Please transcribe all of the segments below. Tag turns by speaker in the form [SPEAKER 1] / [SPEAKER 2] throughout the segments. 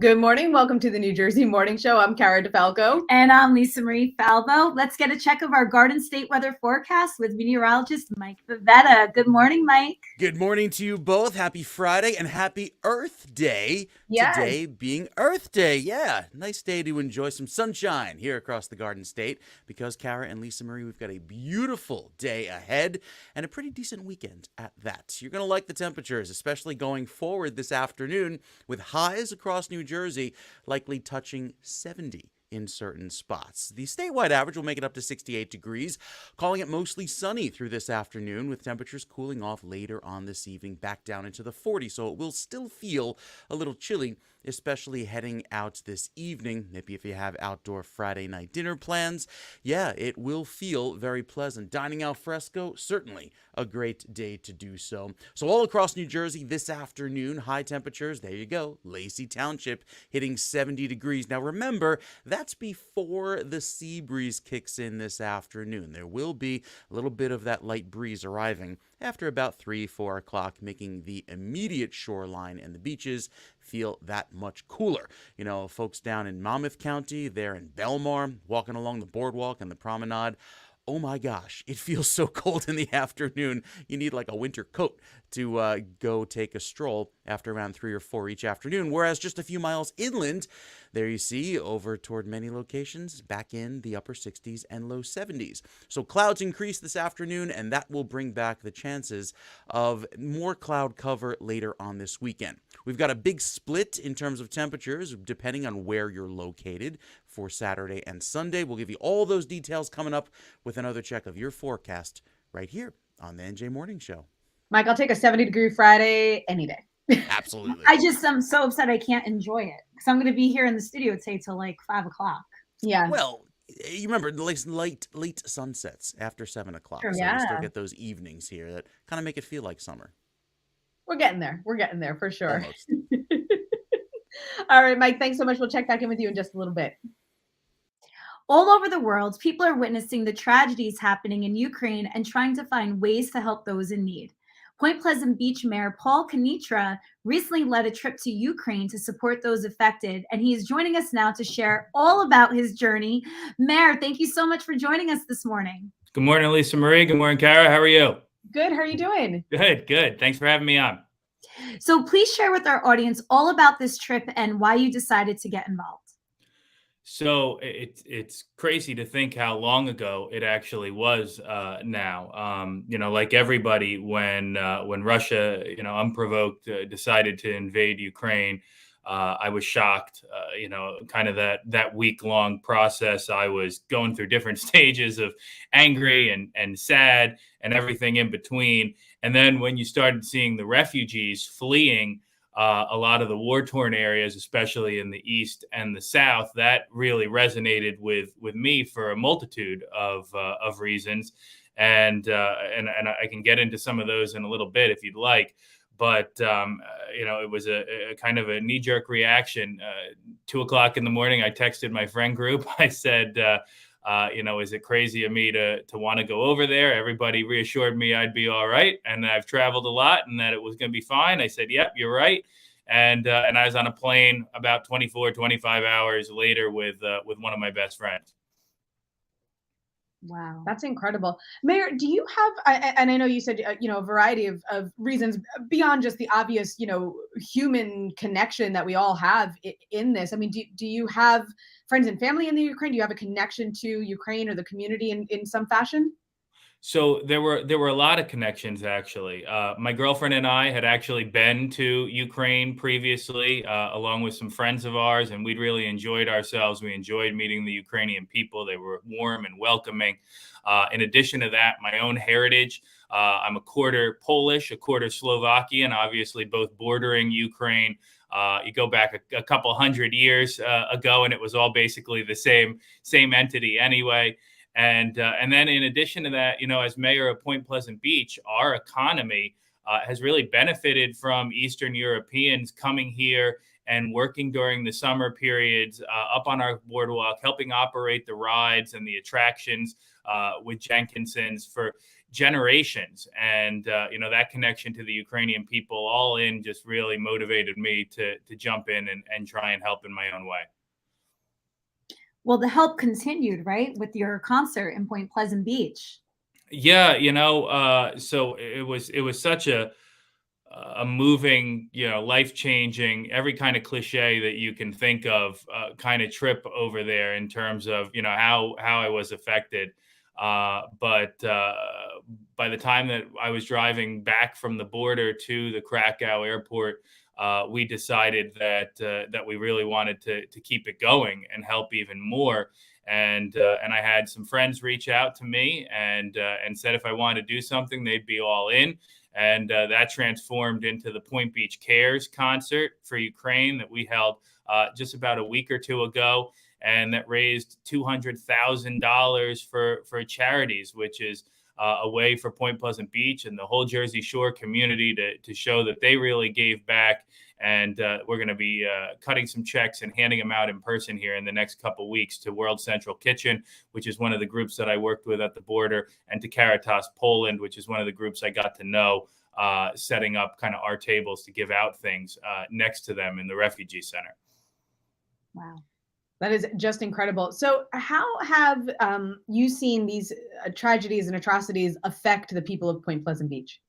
[SPEAKER 1] Good morning. Welcome to the New Jersey Morning Show. I'm Cara DeFalco.
[SPEAKER 2] And I'm Lisa Marie Falvo. Let's get a check of our Garden State weather forecast with meteorologist Mike Vivetta. Good morning, Mike.
[SPEAKER 3] Good morning to you both. Happy Friday and happy Earth Day.
[SPEAKER 1] Yes.
[SPEAKER 3] Today being Earth Day. Yeah, nice day to enjoy some sunshine here across the Garden State because Cara and Lisa Marie, we've got a beautiful day ahead and a pretty decent weekend at that. You're going to like the temperatures, especially going forward this afternoon with highs across New Jersey likely touching 70 in certain spots. The statewide average will make it up to 68 degrees, calling it mostly sunny through this afternoon with temperatures cooling off later on this evening back down into the 40s, so it will still feel a little chilly, especially heading out this evening. Maybe if you have outdoor Friday night dinner plans, yeah, it will feel very pleasant. Dining al fresco, certainly a great day to do so. So all across New Jersey this afternoon, high temperatures, there you go, Lacey Township hitting 70 degrees. Now remember, that's before the sea breeze kicks in this afternoon. There will be a little bit of that light breeze arriving after about 3-4 o'clock, making the immediate shoreline and the beaches feel that much cooler. You know, folks down in Monmouth County, they're in Belmar, walking along the boardwalk and the promenade. Oh my gosh, it feels so cold in the afternoon. You need like a winter coat to go take a stroll after around 3 or 4 each afternoon. Whereas just a few miles inland, there you see over toward many locations back in the upper 60s and low 70s. So clouds increase this afternoon, and that will bring back the chances of more cloud cover later on this weekend. We've got a big split in terms of temperatures depending on where you're located for Saturday and Sunday. We'll give you all those details coming up with another check of your forecast right here on the NJ Morning Show.
[SPEAKER 1] Mike, I'll take a 70-degree Friday any day.
[SPEAKER 3] Absolutely.
[SPEAKER 2] I'm so upset I can't enjoy it because I'm going to be here in the studio, say, till like 5 o'clock.
[SPEAKER 1] Yeah.
[SPEAKER 3] Well, you remember the late sunsets after 7 o'clock.
[SPEAKER 1] Sure,
[SPEAKER 3] so
[SPEAKER 1] yeah.
[SPEAKER 3] you still get those evenings here that kind of make it feel like summer.
[SPEAKER 1] We're getting there. We're getting there for sure.
[SPEAKER 3] Almost.
[SPEAKER 1] All right, Mike, thanks so much. We'll check back in with you in just a little bit.
[SPEAKER 2] All over the world, people are witnessing the tragedies happening in Ukraine and trying to find ways to help those in need. Point Pleasant Beach Mayor Paul Kanitra recently led a trip to Ukraine to support those affected, and he is joining us now to share all about his journey. Mayor, thank you so much for joining us this morning.
[SPEAKER 4] Good morning, Lisa Marie. Good morning, Cara. How are you?
[SPEAKER 1] Good. How are you doing?
[SPEAKER 4] Good. Thanks for having me on.
[SPEAKER 2] So please share with our audience all about this trip and why you decided to get involved.
[SPEAKER 4] So it's crazy to think how long ago it actually was now. Like everybody, when Russia, unprovoked, decided to invade Ukraine, I was shocked. Kind of that week-long process. I was going through different stages of angry and sad and everything in between. And then when you started seeing the refugees fleeing a lot of the war-torn areas, especially in the east and the south, that really resonated with me for a multitude of reasons, and I can get into some of those in a little bit if you'd like. But it was a kind of a knee-jerk reaction. 2 o'clock in the morning, I texted my friend group. I said, is it crazy of me to want to go over there? Everybody reassured me I'd be all right. And I've traveled a lot and that it was going to be fine. I said, yep, you're right. And I was on a plane about 25 hours later with one of my best friends.
[SPEAKER 1] Wow, that's incredible. Mayor, do you have, and I know you said, a variety of reasons beyond just the obvious, human connection that we all have in this. I mean, do you have friends and family in the Ukraine? Do you have a connection to Ukraine or the community in some fashion?
[SPEAKER 4] So there were a lot of connections, actually. My girlfriend and I had actually been to Ukraine previously, along with some friends of ours, and we'd really enjoyed ourselves. We enjoyed meeting the Ukrainian people. They were warm and welcoming. In addition to that, my own heritage, I'm a quarter Polish, a quarter Slovakian, obviously both bordering Ukraine. You go back a couple hundred years ago, and it was all basically the same entity anyway. And then in addition to that, as mayor of Point Pleasant Beach, our economy has really benefited from Eastern Europeans coming here and working during the summer periods up on our boardwalk, helping operate the rides and the attractions with Jenkinson's for generations. And, that connection to the Ukrainian people all in just really motivated me to jump in and try and help in my own way.
[SPEAKER 2] Well, the help continued, right, with your concert in Point Pleasant Beach.
[SPEAKER 4] Yeah, so it was such a moving, life-changing, every kind of cliche that you can think of, kind of trip over there in terms of, how I was affected. But by the time that I was driving back from the border to the Krakow airport, we decided that we really wanted to keep it going and help even more. And I had some friends reach out to me and said if I wanted to do something, they'd be all in. And that transformed into the Point Beach Cares concert for Ukraine that we held just about a week or two ago, and that raised $200,000 for charities, which is a way for Point Pleasant Beach and the whole Jersey Shore community to show that they really gave back. And we're going to be cutting some checks and handing them out in person here in the next couple of weeks to World Central Kitchen, which is one of the groups that I worked with at the border, and to Caritas Poland, which is one of the groups I got to know, setting up kind of our tables to give out things next to them in the refugee center.
[SPEAKER 2] Wow.
[SPEAKER 1] That is just incredible. So how have you seen these tragedies and atrocities affect the people of Point Pleasant Beach?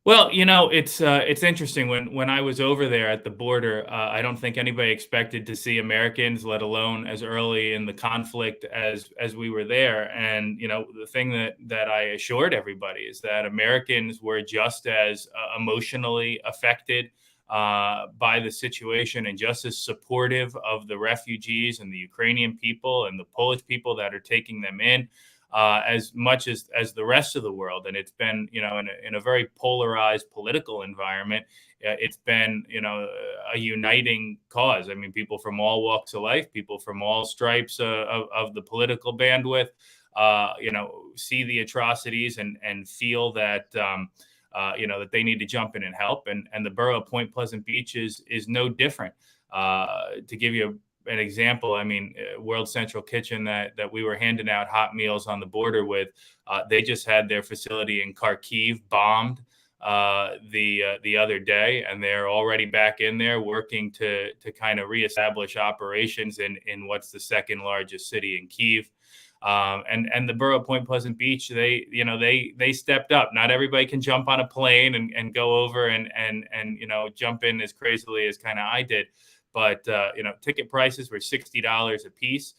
[SPEAKER 4] Well, it's interesting. When I was over there at the border, I don't think anybody expected to see Americans, let alone as early in the conflict as we were there. And the thing that I assured everybody is that Americans were just as emotionally affected by the situation and just as supportive of the refugees and the Ukrainian people and the Polish people that are taking them in. As much as the rest of the world. And it's been, in a very polarized political environment, it's been, a uniting cause. I mean, people from all walks of life, people from all stripes of the political bandwidth, see the atrocities and feel that, that they need to jump in and help. And the borough of Point Pleasant Beach is no different. To give you an example, I mean, World Central Kitchen that we were handing out hot meals on the border with, they just had their facility in Kharkiv bombed the other day, and they're already back in there working to kind of reestablish operations in what's the second largest city in Kyiv. And the borough of Point Pleasant Beach, they stepped up. Not everybody can jump on a plane and go over and jump in as crazily as kind of I did. But, ticket prices were $60 a piece.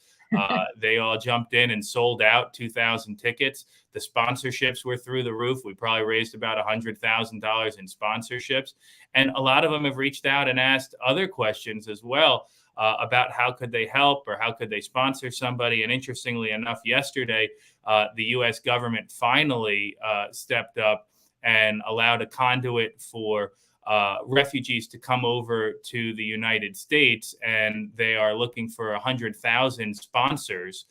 [SPEAKER 4] They all jumped in and sold out 2,000 tickets. The sponsorships were through the roof. We probably raised about $100,000 in sponsorships. And a lot of them have reached out and asked other questions as well about how could they help or how could they sponsor somebody. And interestingly enough, yesterday, the U.S. government finally stepped up and allowed a conduit for refugees to come over to the United States, and they are looking for 100,000 sponsors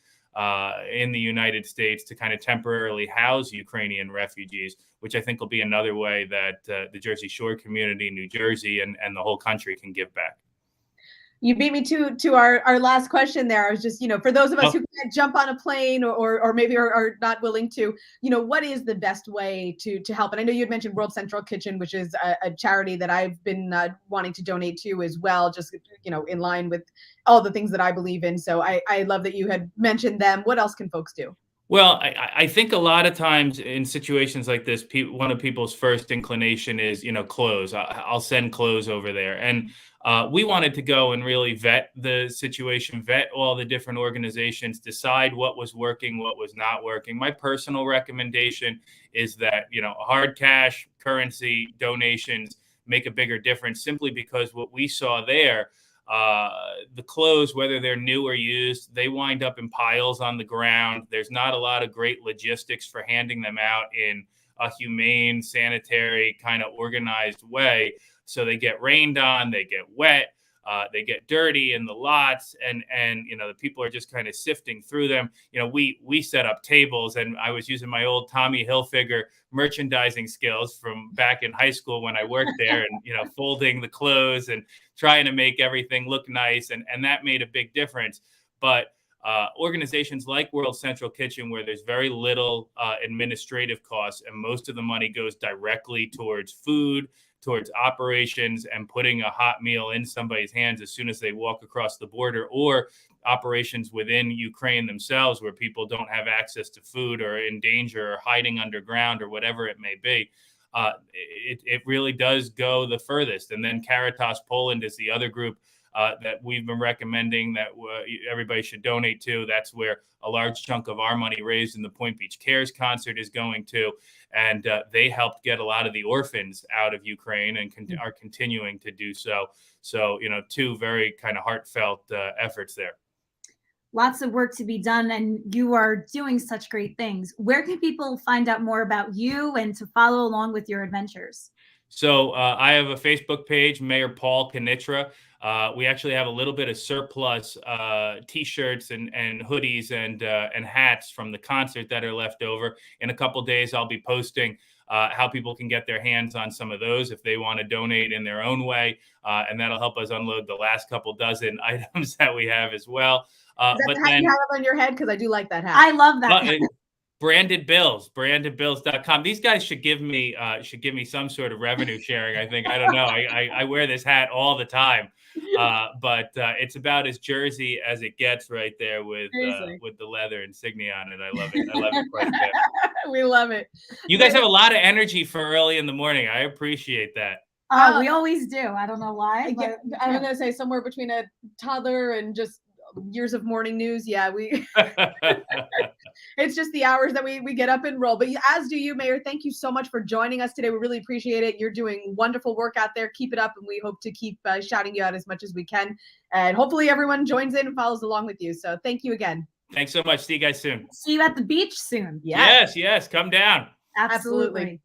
[SPEAKER 4] in the United States to kind of temporarily house Ukrainian refugees, which I think will be another way that the Jersey Shore community, New Jersey, and the whole country can give back.
[SPEAKER 1] You beat me to our last question there. I was just, for those of us who can't jump on a plane or maybe are not willing to, what is the best way to help? And I know you had mentioned World Central Kitchen, which is a charity that I've been wanting to donate to as well, just, in line with all the things that I believe in. So I love that you had mentioned them. What else can folks do?
[SPEAKER 4] Well, I think a lot of times in situations like this, one of people's first inclination is, clothes. I'll send clothes over there. And we wanted to go and really vet the situation, vet all the different organizations, decide what was working, what was not working. My personal recommendation is that, hard cash, currency, donations make a bigger difference, simply because what we saw there, the clothes, whether they're new or used, they wind up in piles on the ground. There's not a lot of great logistics for handing them out in a humane, sanitary, kind of organized way. So they get rained on, they get wet, they get dirty in the lots, and the people are just kind of sifting through them. We set up tables, and I was using my old Tommy Hilfiger merchandising skills from back in high school when I worked there, and folding the clothes and trying to make everything look nice, and that made a big difference. But organizations like World Central Kitchen, where there's very little administrative costs, and most of the money goes directly towards food, towards operations, and putting a hot meal in somebody's hands as soon as they walk across the border, or operations within Ukraine themselves where people don't have access to food or in danger or hiding underground or whatever it may be. It really does go the furthest. And then Caritas Poland is the other group that we've been recommending that everybody should donate to. That's where a large chunk of our money raised in the Point Beach Cares concert is going to. And they helped get a lot of the orphans out of Ukraine and are continuing to do so. So, two very kind of heartfelt efforts there.
[SPEAKER 2] Lots of work to be done, and you are doing such great things. Where can people find out more about you and to follow along with your adventures?
[SPEAKER 4] So I have a Facebook page, Mayor Paul Kinitra. We actually have a little bit of surplus T-shirts and hoodies and hats from the concert that are left over. In a couple of days, I'll be posting how people can get their hands on some of those if they want to donate in their own way. And that'll help us unload the last couple dozen items that we have as well.
[SPEAKER 1] Is that the hat you have on your head? Because I do like that hat.
[SPEAKER 2] I love that.
[SPEAKER 4] Branded Bills, brandedbills.com. These guys should give me some sort of revenue sharing. I think, I don't know. I wear this hat all the time, but it's about as Jersey as it gets right there with the leather insignia on it. I love it. I love it quite a bit.
[SPEAKER 1] We love it.
[SPEAKER 4] You guys have a lot of energy for early in the morning. I appreciate that.
[SPEAKER 2] We always do. I don't know why. But,
[SPEAKER 1] I'm going to say somewhere between a toddler and just years of morning news. Yeah, it's just the hours that we get up and roll. But as do you, Mayor. Thank you so much for joining us today. We really appreciate it. You're doing wonderful work out there. Keep it up, and we hope to keep shouting you out as much as we can. And hopefully everyone joins in and follows along with you. So thank you again.
[SPEAKER 4] Thanks so much. See you guys soon.
[SPEAKER 2] See you at the beach soon.
[SPEAKER 4] Yes. Come down.
[SPEAKER 2] Absolutely.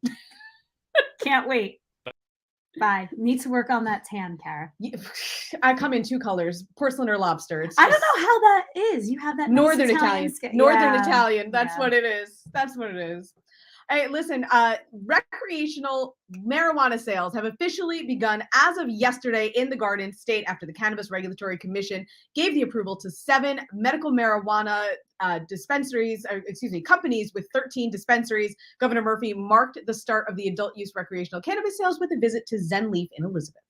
[SPEAKER 2] Can't wait. Bye. Need to work on that tan, Kara.
[SPEAKER 1] I come in two colors, porcelain or lobster.
[SPEAKER 2] I don't know how that is. You have that
[SPEAKER 1] Northern Italian. Northern Italian. That's what it is. Hey, listen, recreational marijuana sales have officially begun as of yesterday in the Garden State after the Cannabis Regulatory Commission gave the approval to 7 medical marijuana companies with 13 dispensaries. Governor Murphy marked the start of the adult use recreational cannabis sales with a visit to Zen Leaf in Elizabeth.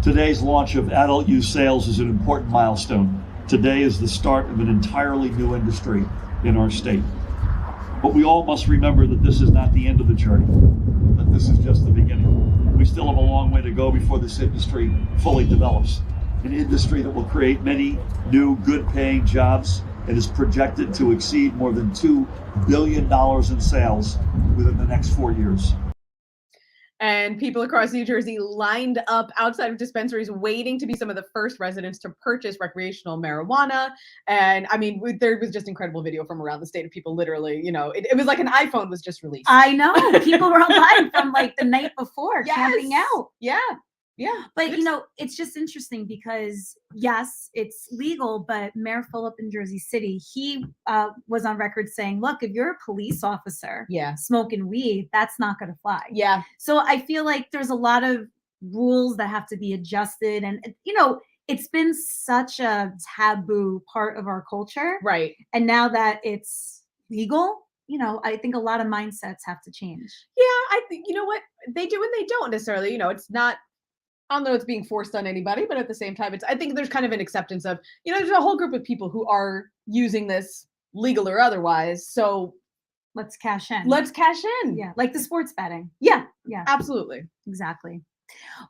[SPEAKER 5] Today's launch of adult use sales is an important milestone. Today is the start of an entirely new industry in our state. But we all must remember that this is not the end of the journey, that this is just the beginning. We still have a long way to go before this industry fully develops. An industry that will create many new good-paying jobs and is projected to exceed more than $2 billion in sales within the next 4 years.
[SPEAKER 1] And people across New Jersey lined up outside of dispensaries waiting to be some of the first residents to purchase recreational marijuana. And I mean, there was just incredible video from around the state of people literally, it was like an iPhone was just released.
[SPEAKER 2] I know. People were online from like the night before camping out.
[SPEAKER 1] Yeah.
[SPEAKER 2] But it's just interesting because yes, it's legal, but Mayor Fulop in Jersey City, he was on record saying, look, if you're a police officer smoking weed, that's not going to fly.
[SPEAKER 1] Yeah.
[SPEAKER 2] So I feel like there's a lot of rules that have to be adjusted. And, it's been such a taboo part of our culture.
[SPEAKER 1] Right.
[SPEAKER 2] And now that it's legal, I think a lot of mindsets have to change.
[SPEAKER 1] Yeah. I think, what they do and they don't necessarily, it's not, I don't know it's being forced on anybody, but at the same time, I think there's kind of an acceptance of, there's a whole group of people who are using this legal or otherwise. So
[SPEAKER 2] let's cash in. Yeah. Like the sports betting.
[SPEAKER 1] Yeah.
[SPEAKER 2] Yeah.
[SPEAKER 1] Absolutely.
[SPEAKER 2] Exactly.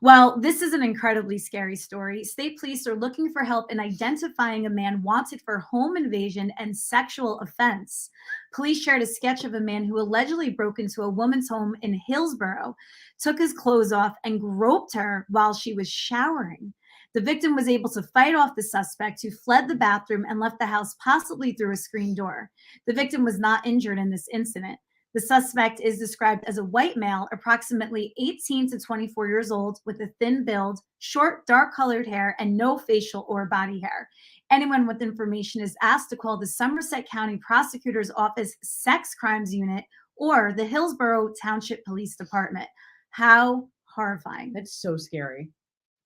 [SPEAKER 2] Well, this is an incredibly scary story. State police are looking for help in identifying a man wanted for home invasion and sexual offense. Police shared a sketch of a man who allegedly broke into a woman's home in Hillsborough, took his clothes off, and groped her while she was showering. The victim was able to fight off the suspect, who fled the bathroom and left the house possibly through a screen door. The victim was not injured in this incident. The suspect is described as a white male, approximately 18 to 24 years old, with a thin build, short, dark-colored hair, and no facial or body hair. Anyone with information is asked to call the Somerset County Prosecutor's Office Sex Crimes Unit or the Hillsborough Township Police Department. How horrifying.
[SPEAKER 1] That's so scary.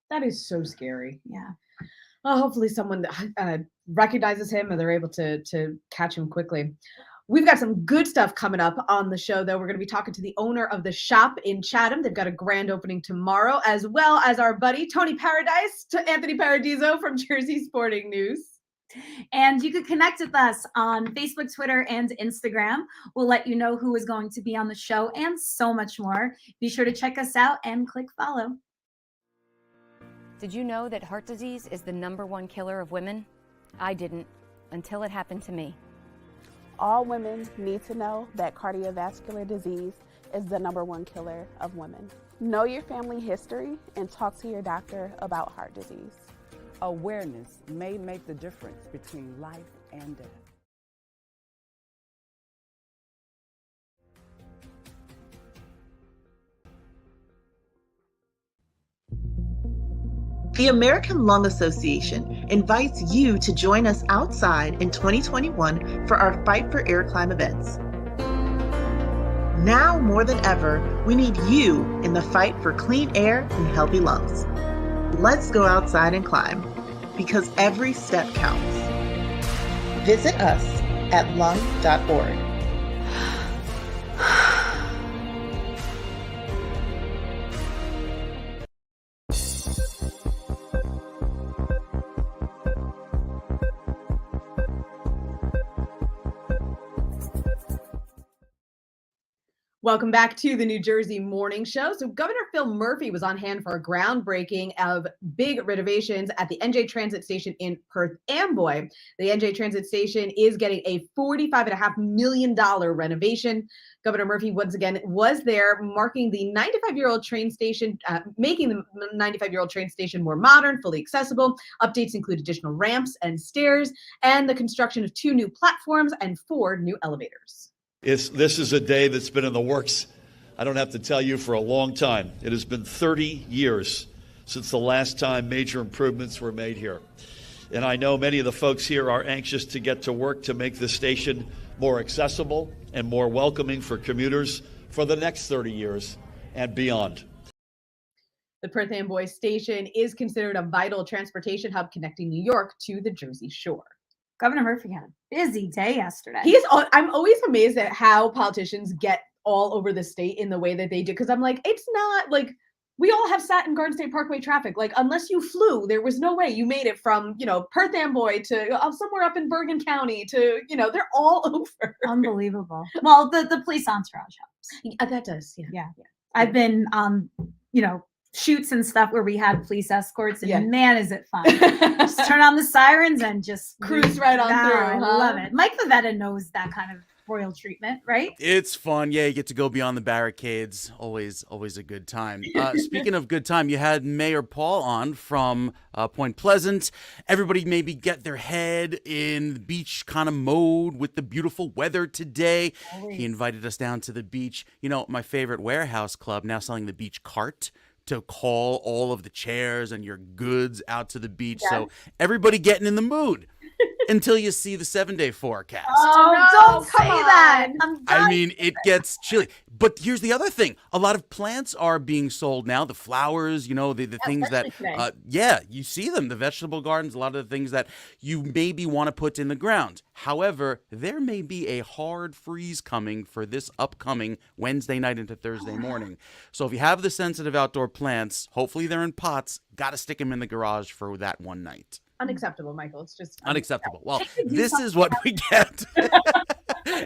[SPEAKER 1] That is so scary.
[SPEAKER 2] Yeah.
[SPEAKER 1] hopefully someone recognizes him or they're able to catch him quickly. We've got some good stuff coming up on the show, though. We're going to be talking to the owner of the shop in Chatham. They've got a grand opening tomorrow, as well as our buddy Tony Paradise, to Anthony Paradiso from Jersey Sporting News.
[SPEAKER 2] And you can connect with us on Facebook, Twitter, and Instagram. We'll let you know who is going to be on the show and so much more. Be sure to check us out and click follow.
[SPEAKER 6] Did you know that heart disease is the #1 killer of women? I didn't, until it happened to me.
[SPEAKER 7] All women need to know that cardiovascular disease is the #1 killer of women. Know your family history and talk to your doctor about heart disease.
[SPEAKER 8] Awareness may make the difference between life and death.
[SPEAKER 9] The American Lung Association invites you to join us outside in 2021 for our Fight for Air Climb events. Now more than ever, we need you in the fight for clean air and healthy lungs. Let's go outside and climb, because every step counts. Visit us at lung.org.
[SPEAKER 1] Welcome back to the New Jersey Morning Show. So Governor Phil Murphy was on hand for a groundbreaking of big renovations at the NJ Transit Station in Perth Amboy. The NJ Transit Station is getting a $45.5 million renovation. Governor Murphy once again was there, marking the 95-year-old train station, making the 95-year-old train station more modern, fully accessible. Updates include additional ramps and stairs, and the construction of 2 new platforms and 4 new elevators.
[SPEAKER 5] This is a day that's been in the works, I don't have to tell you, for a long time. It has been 30 years since the last time major improvements were made here. And I know many of the folks here are anxious to get to work to make the station more accessible and more welcoming for commuters for the next 30 years and beyond.
[SPEAKER 1] The Perth Amboy Station is considered a vital transportation hub connecting New York to the Jersey Shore.
[SPEAKER 2] Governor Murphy had a busy day yesterday.
[SPEAKER 1] I'm always amazed at how politicians get all over the state in the way that they do. Because I'm like, it's not like we all have sat in Garden State Parkway traffic. Like, unless you flew, there was no way you made it from, Perth Amboy to somewhere up in Bergen County to, they're all over.
[SPEAKER 2] Unbelievable. Well, the police entourage helps.
[SPEAKER 1] Yeah, that does.
[SPEAKER 2] Yeah. I've been on, shoots and stuff where we had police escorts, and man, is it fun. Just turn on the sirens and just
[SPEAKER 1] cruise right on through.
[SPEAKER 2] I love it. Mike Vavetta knows that kind of royal treatment, right?
[SPEAKER 3] It's fun. Yeah, you get to go beyond the barricades. Always a good time. Speaking of good time, you had Mayor Paul on from Point Pleasant. Everybody maybe get their head in the beach kind of mode with the beautiful weather today. Always. He invited us down to the beach. My favorite warehouse club now selling the beach cart to call all of the chairs and your goods out to the beach. Yes. So everybody getting in the mood until you see the 7-day forecast.
[SPEAKER 2] Oh, no, don't say that.
[SPEAKER 3] I mean, it gets chilly. But here's the other thing. A lot of plants are being sold now. The flowers, the things that, you see them. The vegetable gardens, a lot of the things that you maybe want to put in the ground. However, there may be a hard freeze coming for this upcoming Wednesday night into Thursday morning. So if you have the sensitive outdoor plants, hopefully they're in pots, got to stick them in the garage for that one night.
[SPEAKER 1] Unacceptable, Michael. It's just
[SPEAKER 3] unacceptable. Well, this is what we get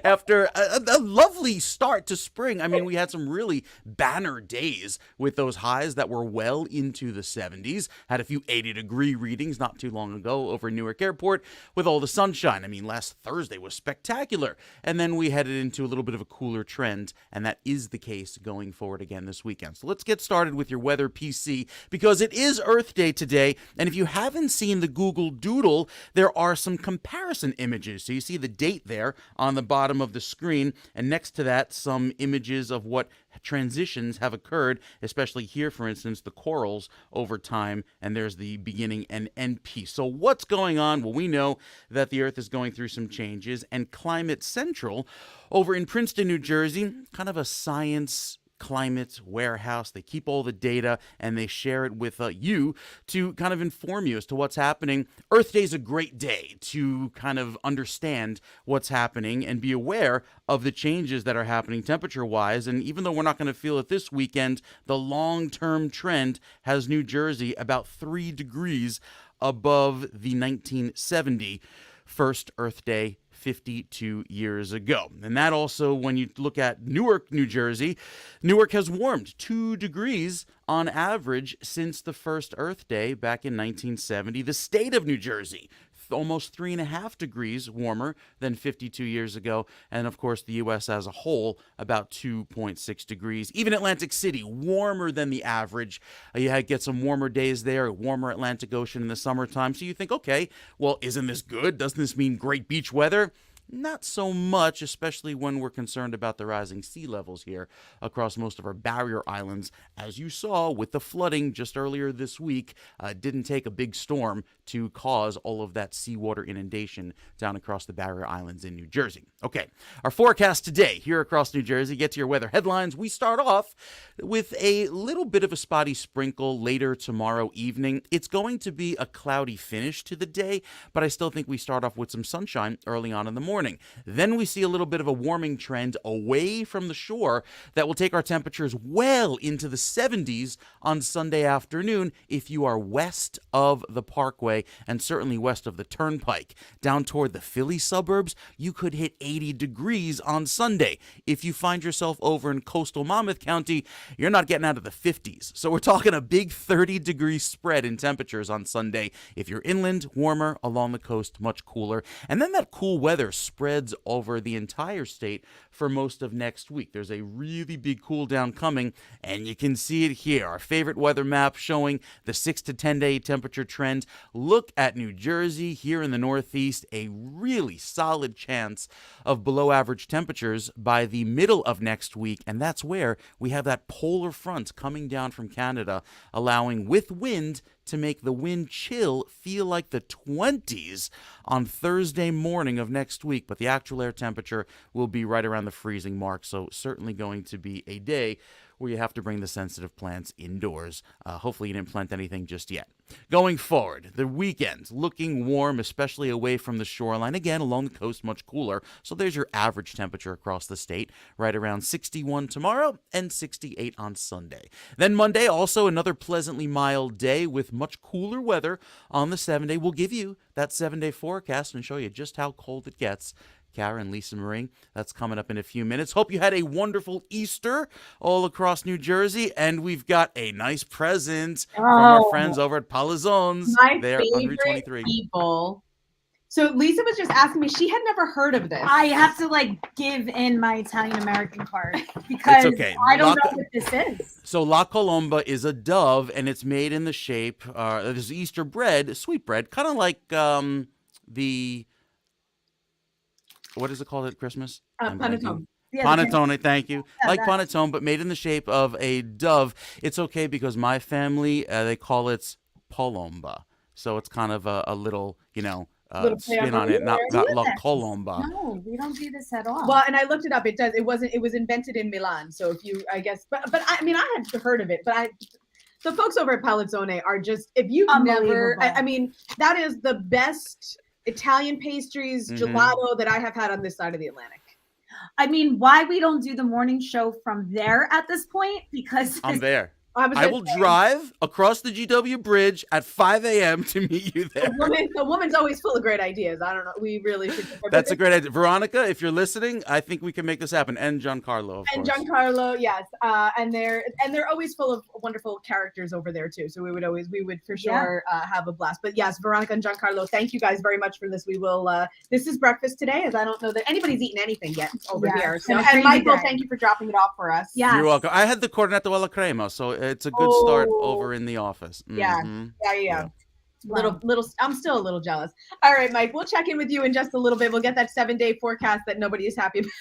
[SPEAKER 3] after a lovely start to spring. I mean, we had some really banner days with those highs that were well into the 70s. Had a few 80-degree readings not too long ago over Newark Airport with all the sunshine. I mean, last Thursday was spectacular. And then we headed into a little bit of a cooler trend, and that is the case going forward again this weekend. So let's get started with your weather PC, because it is Earth Day today. And if you haven't seen the Google Doodle, there are some comparison images. So you see the date there on the bottom of the screen, and next to that, some images of what transitions have occurred, especially here, for instance, the corals over time, and there's the beginning and end piece. So what's going on? Well, we know that the Earth is going through some changes, and Climate Central over in Princeton, New Jersey, kind of a science climate warehouse. They keep all the data and they share it with you to kind of inform you as to what's happening. Earth Day is a great day to kind of understand what's happening and be aware of the changes that are happening temperature-wise. And even though we're not going to feel it this weekend, the long-term trend has New Jersey about 3 degrees above the 1970 first Earth Day 52 years ago. And that also, when you look at Newark, New Jersey, Newark has warmed 2 degrees on average since the first Earth Day back in 1970. The state of New Jersey, almost 3.5 degrees warmer than 52 years ago. And of course, the U.S. as a whole, about 2.6 degrees. Even Atlantic City, warmer than the average. You get some warmer days there, warmer Atlantic Ocean in the summertime. So you think, okay, well, isn't this good? Doesn't this mean great beach weather? Not so much, especially when we're concerned about the rising sea levels here across most of our barrier islands. As you saw with the flooding just earlier this week, didn't take a big storm to cause all of that seawater inundation down across the barrier islands in New Jersey. Okay, our forecast today here across New Jersey. Get to your weather headlines. We start off with a little bit of a spotty sprinkle later tomorrow evening. It's going to be a cloudy finish to the day, but I still think we start off with some sunshine early on in the morning. Then we see a little bit of a warming trend away from the shore that will take our temperatures well into the 70s on Sunday afternoon if you are west of the Parkway and certainly west of the Turnpike. Down toward the Philly suburbs, you could hit 80 degrees on Sunday. If you find yourself over in coastal Monmouth County, you're not getting out of the 50s. So we're talking a big 30-degree spread in temperatures on Sunday. If you're inland, warmer, along the coast, much cooler. And then that cool weather spreads over the entire state for most of next week. There's a really big cool down coming, and you can see it here. Our favorite weather map showing the 6 to 10 day temperature trend. Look at New Jersey here in the Northeast, a really solid chance of below average temperatures by the middle of next week, and that's where we have that polar front coming down from Canada, allowing with wind to make the wind chill feel like the 20s on Thursday morning of next week. But the actual air temperature will be right around the freezing mark. So certainly going to be a day where you have to bring the sensitive plants indoors. Hopefully you didn't plant anything just yet. Going forward, the weekend looking warm, especially away from the shoreline. Again, along the coast, much cooler. So there's your average temperature across the state, right around 61 tomorrow and 68 on Sunday. Then Monday, also another pleasantly mild day with much cooler weather on the 7-day. We'll give you that 7-day forecast and show you just how cold it gets. Kara and Lisa Marie, that's coming up in a few minutes. Hope you had a wonderful Easter all across New Jersey, and we've got a nice present from our friends over at Palazzone's.
[SPEAKER 1] My
[SPEAKER 3] there on Route
[SPEAKER 1] favorite
[SPEAKER 3] 23.
[SPEAKER 1] people. So Lisa was just asking me, she had never heard of this.
[SPEAKER 2] I have to give in my Italian American card because
[SPEAKER 3] okay.
[SPEAKER 2] I don't know what this is.
[SPEAKER 3] So La Colomba is a dove, and it's made in the shape, there's Easter bread, sweet bread, kind of like the... What is it called at Christmas?
[SPEAKER 1] Panettone.
[SPEAKER 2] Yeah,
[SPEAKER 3] Panettone, thank you.
[SPEAKER 2] Yeah,
[SPEAKER 3] like panettone, but made in the shape of a dove. It's okay because my family, they call it Palomba. So it's kind of a little, spin on it, not La Colomba.
[SPEAKER 2] No, we don't do this at all.
[SPEAKER 1] Well, and I looked it up. It does. It was invented in Milan. So if you, I guess, but I mean, I had heard of it, but the folks over at Palazzone are just, if you've never, I mean, that is the best Italian pastries, gelato that I have had on this side of the Atlantic.
[SPEAKER 2] I mean, why we don't do the morning show from there at this point? Because
[SPEAKER 3] I'm there. I will drive across the GW Bridge at 5 a.m. to meet you there.
[SPEAKER 1] The woman's always full of great ideas. I don't know. We really should.
[SPEAKER 3] That's a great idea. Veronica, if you're listening, I think we can make this happen. And Giancarlo, of course.
[SPEAKER 1] Giancarlo, yes. And they're always full of wonderful characters over there too. So we would for sure have a blast. But yes, Veronica and Giancarlo, thank you guys very much for this. We will. This is breakfast today, as I don't know that anybody's eaten anything yet over here. So and Michael, thank you for dropping it off for us.
[SPEAKER 2] Yeah,
[SPEAKER 3] you're welcome. I had the cornetto alla crema, so it's a good start over in the office.
[SPEAKER 1] Yeah. Little. I'm still a little jealous. All right, Mike. We'll check in with you in just a little bit. We'll get that 7-day forecast that nobody is happy about.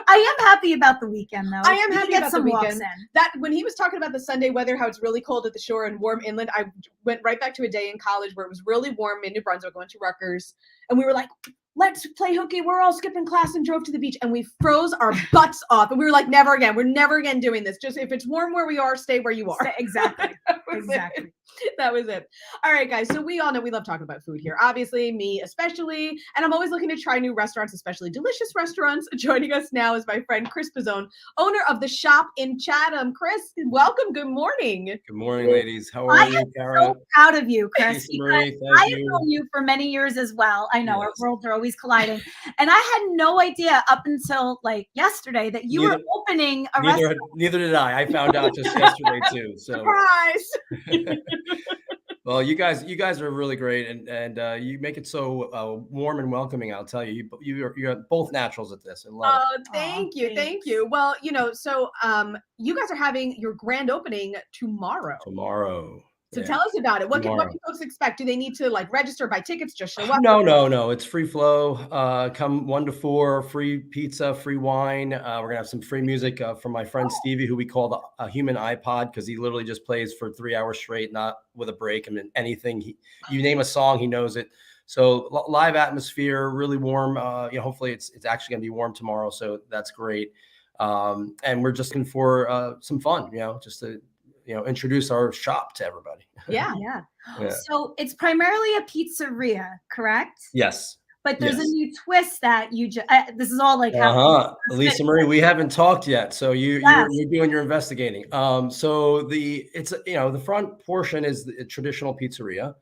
[SPEAKER 2] I am happy about the weekend, though.
[SPEAKER 1] I am happy about the weekend. That when he was talking about the Sunday weather, how it's really cold at the shore and warm inland, I went right back to a day in college where it was really warm in New Brunswick. I went to Rutgers, and we were like, let's play hooky. We're all skipping class and drove to the beach, and we froze our butts off. And we were like, never again. We're never again doing this. Just if it's warm where we are, stay where you are.
[SPEAKER 2] Exactly.
[SPEAKER 1] Exactly. That was it. All right, guys. So we all know we love talking about food here. Obviously, me especially. And I'm always looking to try new restaurants, especially delicious restaurants. Joining us now is my friend Chris Pizzone, owner of the shop in Chatham. Chris, welcome. Good morning.
[SPEAKER 10] Good morning, ladies. How are you, Kara?
[SPEAKER 2] So proud of you, Chris.
[SPEAKER 10] Marie,
[SPEAKER 2] I
[SPEAKER 10] thank
[SPEAKER 2] have
[SPEAKER 10] you.
[SPEAKER 2] known you for many years as well. I know our
[SPEAKER 10] Yes.
[SPEAKER 2] worlds are always colliding. And I had no idea up until like yesterday that you were opening a restaurant.
[SPEAKER 10] Neither did I. I found out just yesterday too. So
[SPEAKER 1] Surprise.
[SPEAKER 10] well, you guys are really great, and you make it so warm and welcoming. I'll tell you, you're both naturals at this. And love it.
[SPEAKER 1] Thank you. Thank you. Well, so you guys are having your grand opening tomorrow. So
[SPEAKER 10] Yeah.
[SPEAKER 1] tell us about it. What can
[SPEAKER 10] Tomorrow.
[SPEAKER 1] folks expect? Do they need to like register, buy tickets, just show up?
[SPEAKER 10] No. It's free flow. Come 1 to 4, free pizza, free wine. We're gonna have some free music from my friend Stevie, who we call a human iPod, because he literally just plays for 3 hours straight, not with a break. I mean, anything. You name a song, he knows it. So live atmosphere, really warm. Hopefully it's actually gonna be warm tomorrow, so that's great. And we're just looking for some fun. Just to introduce our shop to everybody.
[SPEAKER 1] Yeah.
[SPEAKER 2] So it's primarily a pizzeria, correct?
[SPEAKER 10] Yes.
[SPEAKER 2] But there's
[SPEAKER 10] Yes.
[SPEAKER 2] a new twist that you just, this is all like,
[SPEAKER 10] Lisa Marie, we haven't talked yet. So you're doing your investigating. So the front portion is the traditional pizzeria.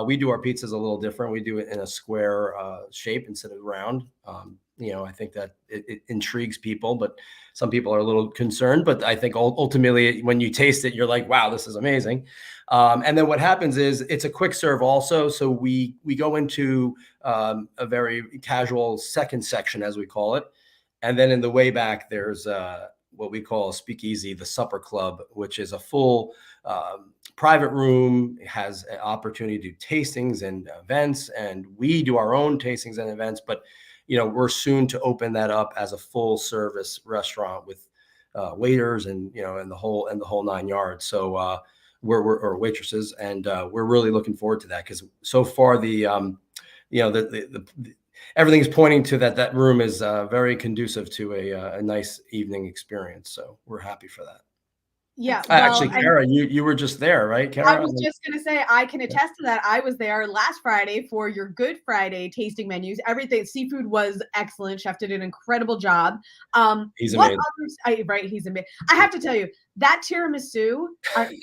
[SPEAKER 10] We do our pizzas a little different. We do it in a square shape instead of round. I think that it intrigues people, but some people are a little concerned. But I think ultimately, when you taste it, you're like, wow, this is amazing. And then what happens is it's a quick serve also. So we go into a very casual second section, as we call it. And then in the way back, there's what we call a speakeasy, the supper club, which is a full private room. It has an opportunity to do tastings and events. And we do our own tastings and events. But we're soon to open that up as a full service restaurant with waiters and the whole 9 yards. So we're waitresses, and we're really looking forward to that, because so far the everything's pointing to that room is very conducive to a nice evening experience. So we're happy for that.
[SPEAKER 1] Yeah.
[SPEAKER 10] Actually, Kara, you were just there, right, Kara?
[SPEAKER 1] I was just going to say, I can attest to that. I was there last Friday for your Good Friday tasting menus. Everything, seafood was excellent. Chef did an incredible job.
[SPEAKER 10] He's amazing.
[SPEAKER 1] He's amazing. I have to tell you, that tiramisu, I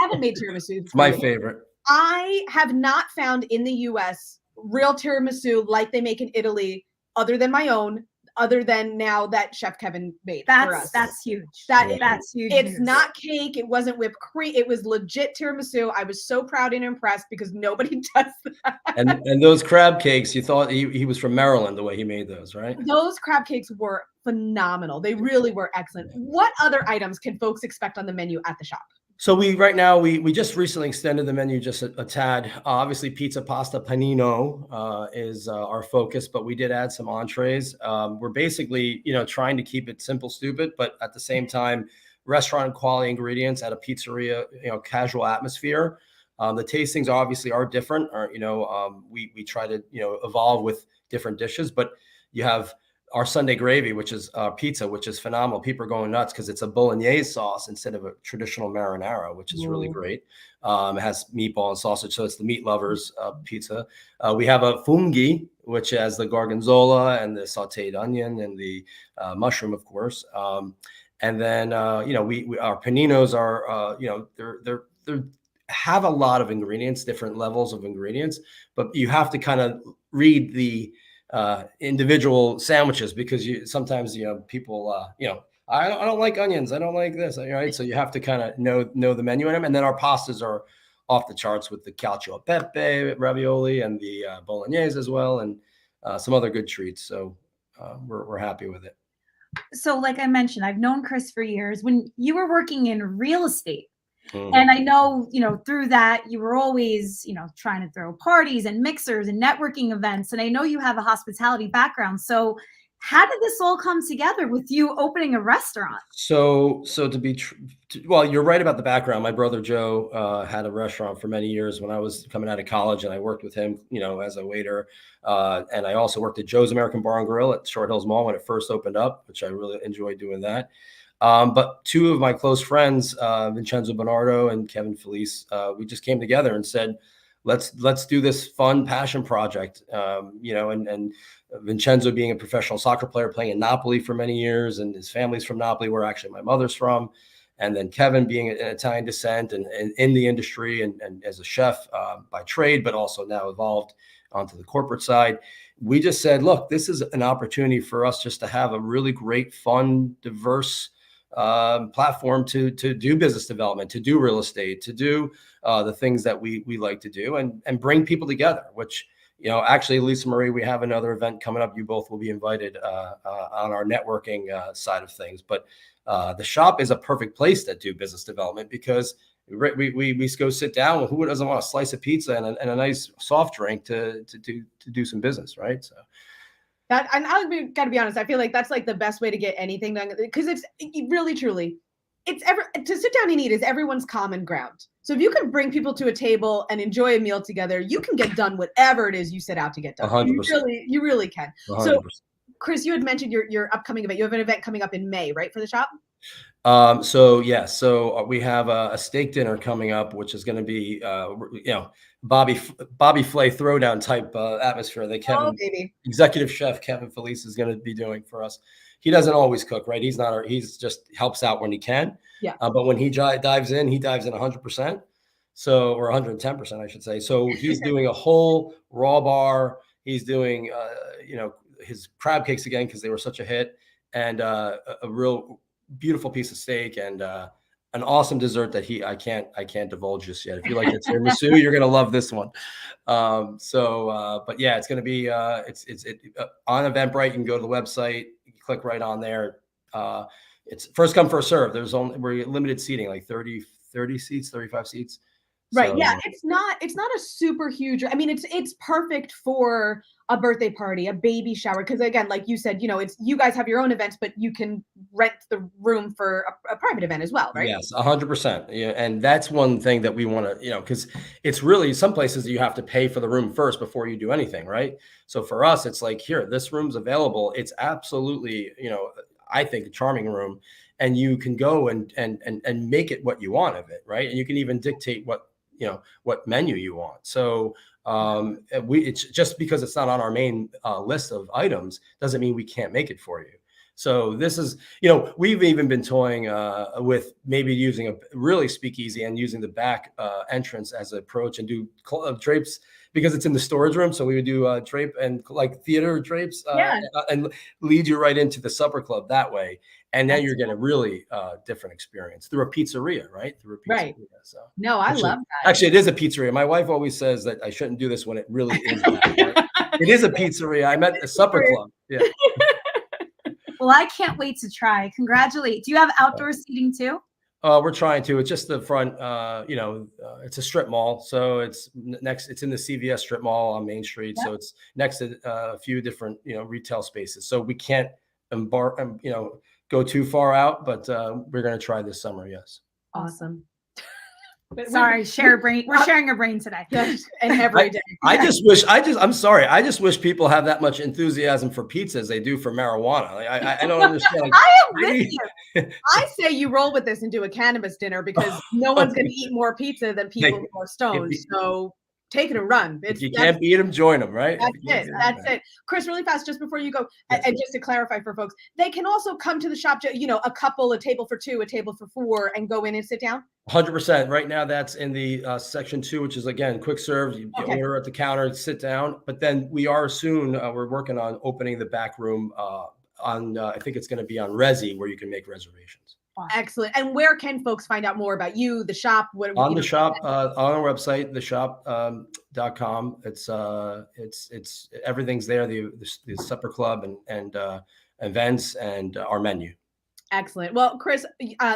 [SPEAKER 1] haven't made tiramisu.
[SPEAKER 10] It's my favorite.
[SPEAKER 1] I have not found in the US real tiramisu like they make in Italy, other than my own. Other than now that Chef Kevin made for us.
[SPEAKER 2] That's huge.
[SPEAKER 1] That's
[SPEAKER 2] huge.
[SPEAKER 1] It's not cake. It wasn't whipped cream. It was legit tiramisu. I was so proud and impressed, because nobody does that.
[SPEAKER 10] And those crab cakes, you thought he was from Maryland the way he made those, right?
[SPEAKER 1] Those crab cakes were phenomenal. They really were excellent. What other items can folks expect on the menu at the shop?
[SPEAKER 10] So right now we just recently extended the menu just a tad. Obviously, pizza, pasta, panino is our focus, but we did add some entrees. We're basically trying to keep it simple, stupid, but at the same time, restaurant quality ingredients at a pizzeria, casual atmosphere. The tastings obviously are different. We try to evolve with different dishes, but you have our Sunday gravy, which is pizza, which is phenomenal. People are going nuts because it's a bolognese sauce instead of a traditional marinara, which is really great. It has meatball and sausage, so it's the meat lovers pizza. We have a funghi, which has the gorgonzola and the sautéed onion and the mushroom, of course. And then our paninos are they're have a lot of ingredients, different levels of ingredients, but you have to kind of read the individual sandwiches, because sometimes people I don't like onions, I don't like this, right? So you have to kind of know the menu in them. And then our pastas are off the charts with the cacio e pepe ravioli and the bolognese as well, and some other good treats. So we're happy with it.
[SPEAKER 2] So like I mentioned, I've known Chris for years. When you were working in real estate, and I know, through that, you were always, trying to throw parties and mixers and networking events. And I know you have a hospitality background. So How did this all come together with you opening a restaurant?
[SPEAKER 10] So to be well, you're right about the background. My brother Joe had a restaurant for many years when I was coming out of college, and I worked with him, as a waiter. And I also worked at Joe's American Bar and Grill at Short Hills Mall when it first opened up, which I really enjoyed doing that. But two of my close friends, Vincenzo Bernardo and Kevin Felice, we just came together and said, let's do this fun passion project. And Vincenzo being a professional soccer player, playing in Napoli for many years, and his family's from Napoli, where actually my mother's from. And then Kevin being an Italian descent and in the industry and as a chef by trade, but also now evolved onto the corporate side. We just said, look, this is an opportunity for us just to have a really great, fun, diverse platform to do business development, to do real estate, to do the things that we like to do, and bring people together, which, actually, Lisa Marie, we have another event coming up. You both will be invited on our networking side of things. But the shop is a perfect place to do business development because we go sit down. Who doesn't want a slice of pizza and a nice soft drink to do some business, right? So.
[SPEAKER 1] That, and I got to be honest, I feel like that's like the best way to get anything done, because it's really, truly, to sit down and eat is everyone's common ground. So if you can bring people to a table and enjoy a meal together, you can get done whatever it is you set out to get done.
[SPEAKER 10] 100%.
[SPEAKER 1] You really can.
[SPEAKER 10] 100%.
[SPEAKER 1] So, Chris, you had mentioned your upcoming event. You have an event coming up in May, right, for the shop?
[SPEAKER 10] So we have a steak dinner coming up, which is going to be, Bobby Flay throwdown type atmosphere that Kevin, executive chef Kevin Felice, is going to be doing for us. He doesn't always cook, right? He's just helps out when he can.
[SPEAKER 1] Yeah.
[SPEAKER 10] But when he dives in 100%. So, or 110%, I should say. So he's doing a whole raw bar. He's doing, his crab cakes again, because they were such a hit, and a real beautiful piece of steak, and an awesome dessert that I can't divulge just yet. If you like the tiramisu, you're gonna love this one. But yeah, it's gonna be it's on Eventbrite. You can go to the website, you can click right on there. It's first come first serve. We're limited seating, like 30 seats, 35 seats.
[SPEAKER 1] Right.
[SPEAKER 10] So,
[SPEAKER 1] Yeah. It's not a super huge, I mean, it's perfect for a birthday party, a baby shower. Cause again, like you said, it's, you guys have your own events, but you can rent the room for a private event as well. Right.
[SPEAKER 10] Yes, 100%. Yeah. And that's one thing that we want to, cause it's really some places that you have to pay for the room first before you do anything. Right. So for us, it's like, here, this room's available. It's absolutely, I think a charming room, and you can go and make it what you want of it. Right. And you can even dictate what menu you want. So it's just because it's not on our main list of items doesn't mean we can't make it for you. So this is, we've even been toying with maybe using a really speakeasy and using the back entrance as an approach, and do drapes, because it's in the storage room. So we would do drape and like theater drapes and lead you right into the supper club that way. And then you're getting a really different experience through a pizzeria, right?
[SPEAKER 1] Right.
[SPEAKER 10] So
[SPEAKER 1] no, I love that.
[SPEAKER 10] Actually, it is a pizzeria. My wife always says that I shouldn't do this when it really is that, right? It is a pizzeria. I meant a supper club. Yeah.
[SPEAKER 2] Well, I can't wait to try. Congratulate. Do you have outdoor seating too?
[SPEAKER 10] We're trying to. It's just the front. It's a strip mall, so it's next. It's in the CVS strip mall on Main Street, so it's next to a few different retail spaces. So we can't go too far out, but we're going to try this summer. Yes.
[SPEAKER 1] Awesome.
[SPEAKER 2] Sorry, we're sharing a brain today.
[SPEAKER 1] And every day.
[SPEAKER 10] I'm sorry. I just wish people have that much enthusiasm for pizza as they do for marijuana. I don't understand. Like,
[SPEAKER 1] I am with you. I say you roll with this and do a cannabis dinner, because no one's going to eat more pizza than people who are stoned. So take it and run.
[SPEAKER 10] If you can't beat them, join them, right?
[SPEAKER 1] That's it. Chris, really fast, just before you go, and just to clarify for folks, they can also come to the shop, a couple, a table for two, a table for four, and go in and sit down?
[SPEAKER 10] 100%. Right now, that's in the section 2, which is, again, quick serve. You order at the counter, sit down. But then we are soon, we're working on opening the back room I think it's going to be on Resi, where you can make reservations.
[SPEAKER 1] Excellent. And where can folks find out more about you, the shop?
[SPEAKER 10] On the shop, on our website, theshop.com. It's everything's there. The supper club and events and our menu.
[SPEAKER 1] Excellent. Well, Chris,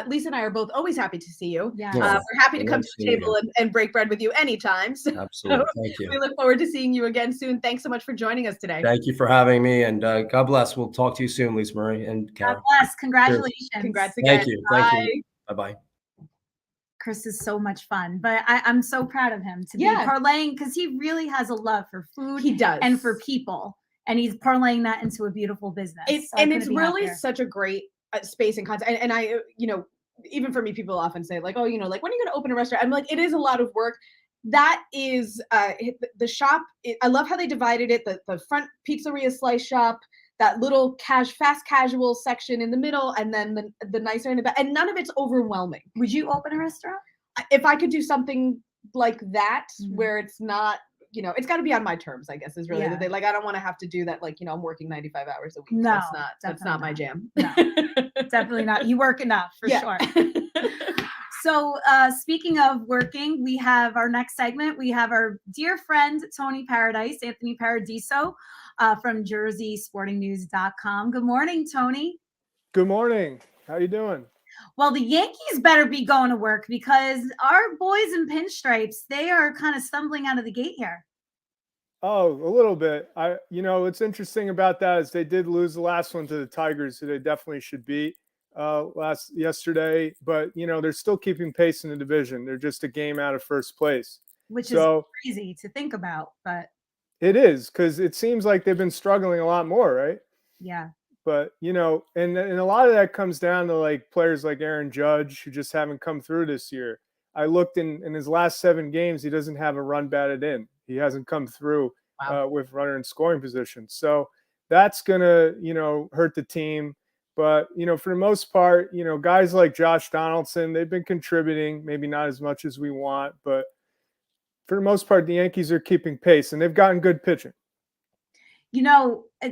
[SPEAKER 1] Lisa and I are both always happy to see you.
[SPEAKER 2] Yeah.
[SPEAKER 1] We're happy to come to the table and break bread with you anytime. So
[SPEAKER 10] Absolutely. Thank you.
[SPEAKER 1] we look forward to seeing you again soon. Thanks so much for joining us today.
[SPEAKER 10] Thank you for having me, and God bless. We'll talk to you soon, Lisa Marie and Kara.
[SPEAKER 2] God bless. Congratulations.
[SPEAKER 1] Congrats again.
[SPEAKER 10] Thank you.
[SPEAKER 1] Bye.
[SPEAKER 10] Thank you. Bye-bye.
[SPEAKER 2] Chris is so much fun, but I'm so proud of him to be
[SPEAKER 1] Yeah.
[SPEAKER 2] parlaying, because he really has a love for food
[SPEAKER 1] He does.
[SPEAKER 2] and for people, and he's parlaying that into a beautiful business.
[SPEAKER 1] And it's really such a great space and concept. And I, even for me, people often say like, oh, like, when are you going to open a restaurant? I'm like, it is a lot of work. That is the shop. I love how they divided it. The front pizzeria slice shop, that little fast casual section in the middle, and then the nicer in the back. And none of it's overwhelming.
[SPEAKER 2] Would you open a restaurant?
[SPEAKER 1] If I could do something like that, where it's not, it's got to be on my terms, I guess, is really the thing. Like, I don't want to have to do that. Like, I'm working 95 hours a week.
[SPEAKER 2] No,
[SPEAKER 1] that's not my jam.
[SPEAKER 2] No, definitely not. You work enough for sure. So speaking of working, we have our next segment. We have our dear friend, Tony Paradise, Anthony Paradiso from JerseySportingNews.com. Good morning, Tony.
[SPEAKER 11] Good morning. How you doing?
[SPEAKER 2] Well, the Yankees better be going to work, because our boys in pinstripes, they are kind of stumbling out of the gate here.
[SPEAKER 11] Oh, a little bit. What's interesting about that is they did lose the last one to the Tigers, who they definitely should beat yesterday. But, they're still keeping pace in the division. They're just a game out of first place.
[SPEAKER 2] Which is crazy to think about, but.
[SPEAKER 11] It is, because it seems like they've been struggling a lot more, right?
[SPEAKER 2] Yeah.
[SPEAKER 11] But, and a lot of that comes down to like players like Aaron Judge, who just haven't come through this year. I looked in his last 7 games, he doesn't have a run batted in. He hasn't come through with runner in scoring position. So that's going to, hurt the team. But, for the most part, guys like Josh Donaldson, they've been contributing, maybe not as much as we want. But for the most part, the Yankees are keeping pace, and they've gotten good pitching.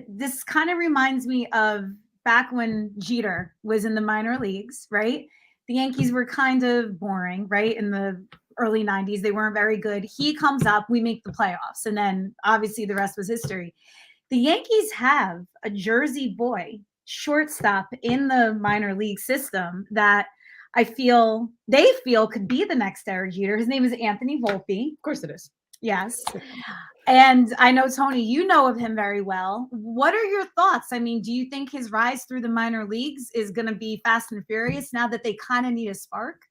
[SPEAKER 2] This kind of reminds me of back when Jeter was in the minor leagues, right? The Yankees were kind of boring, right? In the early 90s, they weren't very good. He comes up, we make the playoffs, and then obviously the rest was history. The Yankees have a Jersey boy shortstop in the minor league system that they feel could be the next Derek Jeter. His name is Anthony Volpe.
[SPEAKER 1] Of course it is.
[SPEAKER 2] Yes. And I know, Tony, you know of him very well. What are your thoughts? I mean, do you think his rise through the minor leagues is going to be fast and furious now that they kind of need a spark?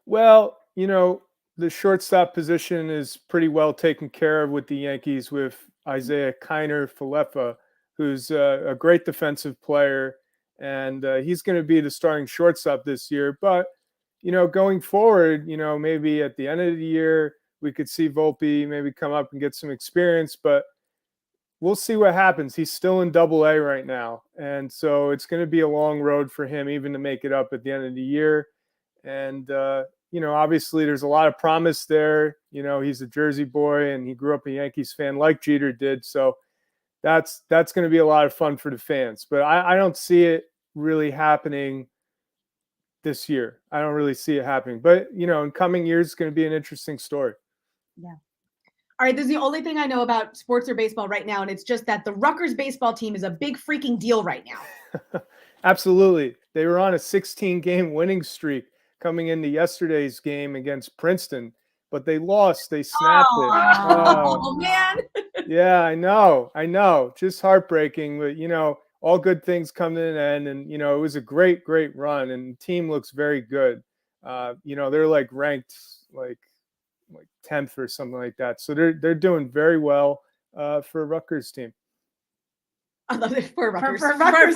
[SPEAKER 11] Well, the shortstop position is pretty well taken care of with the Yankees, with Isaiah Kiner-Falefa, who's a great defensive player, and he's going to be the starting shortstop this year. But, going forward, maybe at the end of the year, we could see Volpe maybe come up and get some experience, but we'll see what happens. He's still in Double-A right now, and so it's going to be a long road for him even to make it up at the end of the year. And, obviously there's a lot of promise there. He's a Jersey boy, and he grew up a Yankees fan like Jeter did. So that's going to be a lot of fun for the fans. But I don't see it really happening this year. I don't really see it happening. But, in coming years, it's going to be an interesting story.
[SPEAKER 2] Yeah.
[SPEAKER 1] All right, this is the only thing I know about sports or baseball right now, and it's just that the Rutgers baseball team is a big freaking deal right now.
[SPEAKER 11] Absolutely. They were on a 16-game winning streak coming into yesterday's game against Princeton, but they lost. They snapped it.
[SPEAKER 1] Oh, man.
[SPEAKER 11] Yeah, I know. Just heartbreaking, but, all good things come to an end, and, it was a great run, and the team looks very good. They're like ranked like 10th or something like that. So they're doing very well for a Rutgers team.
[SPEAKER 1] I love it for Rutgers.
[SPEAKER 2] For Rutgers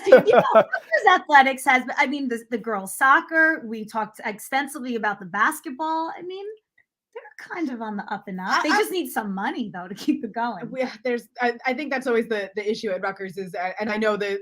[SPEAKER 2] team. Rutgers athletics has, I mean, the girls soccer, we talked extensively about the basketball. I mean, they're kind of on the up and up. They just need some money, though, to keep it going.
[SPEAKER 1] I think that's always the issue at Rutgers is, and I know the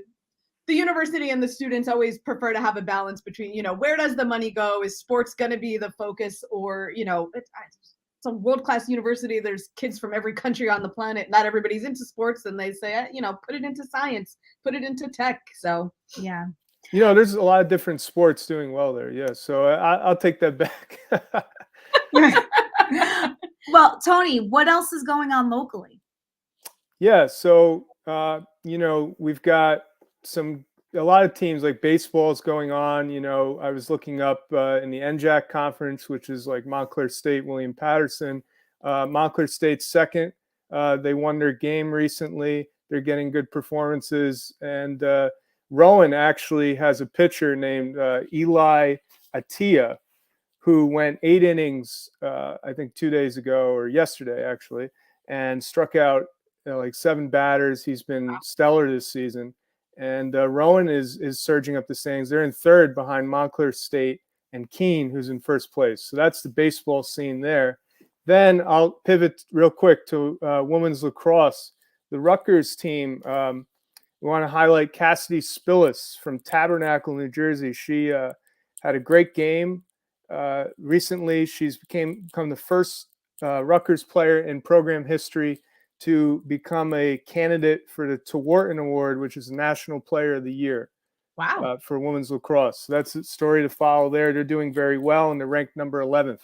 [SPEAKER 1] university and the students always prefer to have a balance between, where does the money go? Is sports going to be the focus, or, it's a world-class university. There's kids from every country on the planet. Not everybody's into sports, and they say, put it into science, put it into tech. So,
[SPEAKER 2] yeah.
[SPEAKER 11] There's a lot of different sports doing well there. Yeah. So I'll take that back.
[SPEAKER 2] Well, Tony, what else is going on locally?
[SPEAKER 11] Yeah. So, we've got some a lot of teams like baseball is going on. I was looking up in the NJAC conference, which is like Montclair State, William Patterson. Montclair State's second. They won their game recently. They're getting good performances. And Rowan actually has a pitcher named Eli Attire, who went 8 innings, I think 2 days ago or yesterday actually, and struck out like 7 batters. He's been stellar this season. And Rowan is surging up the standings. They're in third behind Montclair State and Keene, who's in first place. So that's the baseball scene there. Then I'll pivot real quick to women's lacrosse. The Rutgers team, we want to highlight Cassidy Spillis from Tabernacle, New Jersey. She had a great game recently. She's become the first Rutgers player in program history to become a candidate for the Tewarton Award, which is the National Player of the Year.
[SPEAKER 1] Wow.
[SPEAKER 11] For women's lacrosse. So that's a story to follow there. They're doing very well, and they're ranked number 11th.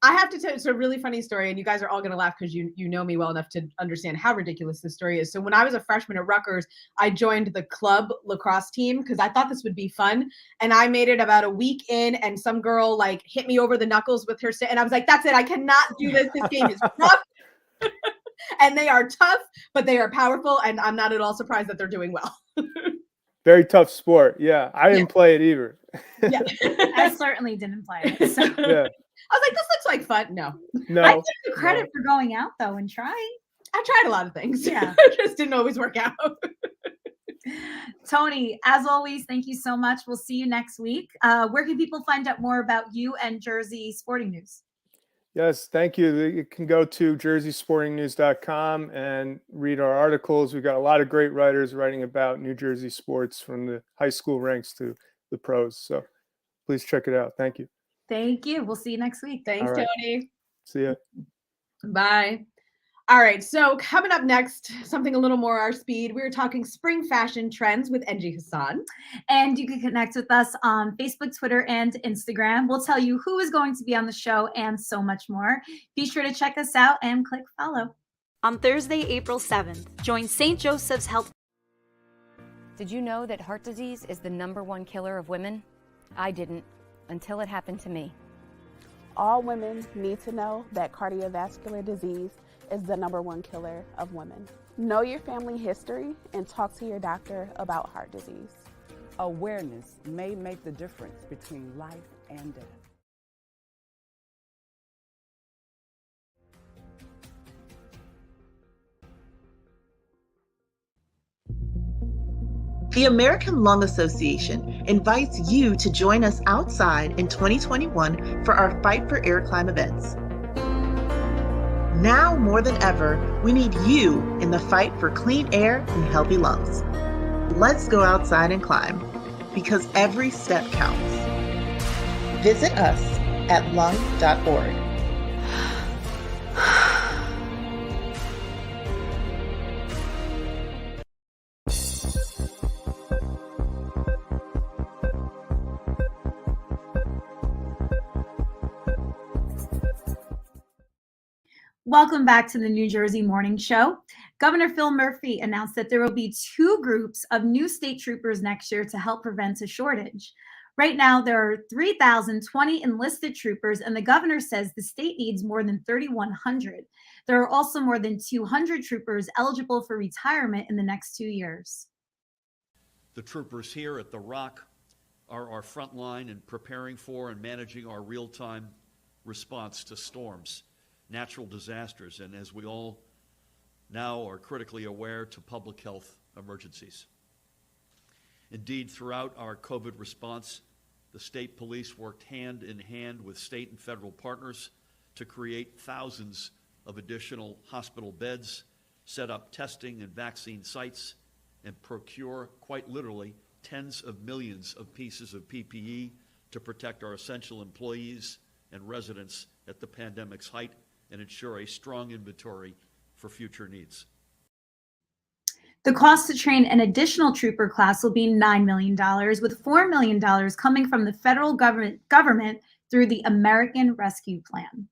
[SPEAKER 1] I have to tell you, it's a really funny story, and you guys are all going to laugh because you know me well enough to understand how ridiculous this story is. So when I was a freshman at Rutgers, I joined the club lacrosse team because I thought this would be fun. And I made it about a week in, and some girl like hit me over the knuckles with her stick, and I was like, "That's it! I cannot do this. This game is tough." And they are tough, but they are powerful, and I'm not at all surprised that they're doing well.
[SPEAKER 11] Very tough sport. Yeah, I didn't play it either.
[SPEAKER 1] Yeah.
[SPEAKER 2] I certainly didn't play it. So.
[SPEAKER 11] Yeah.
[SPEAKER 1] I was like, this looks like fun. No.
[SPEAKER 2] I give you credit for going out though and trying.
[SPEAKER 1] I tried a lot of things.
[SPEAKER 2] Yeah.
[SPEAKER 1] It just didn't always work out.
[SPEAKER 2] Tony, as always, thank you so much. We'll see you next week. Where can people find out more about you and Jersey sporting news?
[SPEAKER 11] Yes, thank you. You can go to jerseysportingnews.com and read our articles. We've got a lot of great writers writing about New Jersey sports from the high school ranks to the pros. So please check it out. Thank you.
[SPEAKER 2] Thank you. We'll see you next week.
[SPEAKER 1] Thanks,
[SPEAKER 11] right.
[SPEAKER 1] Tony.
[SPEAKER 11] See ya.
[SPEAKER 1] Bye. All right, so coming up next, something a little more our speed. We're talking spring fashion trends with Enji Hassan.
[SPEAKER 2] And you can connect with us on Facebook, Twitter, and Instagram. We'll tell you who is going to be on the show and so much more. Be sure to check us out and click follow. On Thursday, April 7th, join St. Joseph's Health.
[SPEAKER 6] Did you know that heart disease is the #1 killer of women? I didn't, until it happened to me.
[SPEAKER 7] All women need to know that cardiovascular disease is the #1 killer of women. Know your family history and talk to your doctor about heart disease.
[SPEAKER 8] Awareness may make the difference between life and death.
[SPEAKER 9] The American Lung Association invites you to join us outside in 2021 for our Fight for Air Climb events. Now more than ever, we need you in the fight for clean air and healthy lungs. Let's go outside and climb, because every step counts. Visit us at lung.org.
[SPEAKER 2] Welcome back to the New Jersey Morning Show. Governor Phil Murphy announced that there will be 2 groups of new state troopers next year to help prevent a shortage. Right now, there are 3,020 enlisted troopers, and the governor says the state needs more than 3,100. There are also more than 200 troopers eligible for retirement in the next 2 years.
[SPEAKER 12] The troopers here at the Rock are our front line in preparing for and managing our real-time response to storms, natural disasters, and as we all now are critically aware, to public health emergencies. Indeed, throughout our COVID response, the state police worked hand in hand with state and federal partners to create thousands of additional hospital beds, set up testing and vaccine sites, and procure, quite literally, tens of millions of pieces of PPE to protect our essential employees and residents at the pandemic's height and ensure a strong inventory for future needs.
[SPEAKER 2] The cost to train an additional trooper class will be $9 million, with $4 million coming from the federal government through the American Rescue Plan.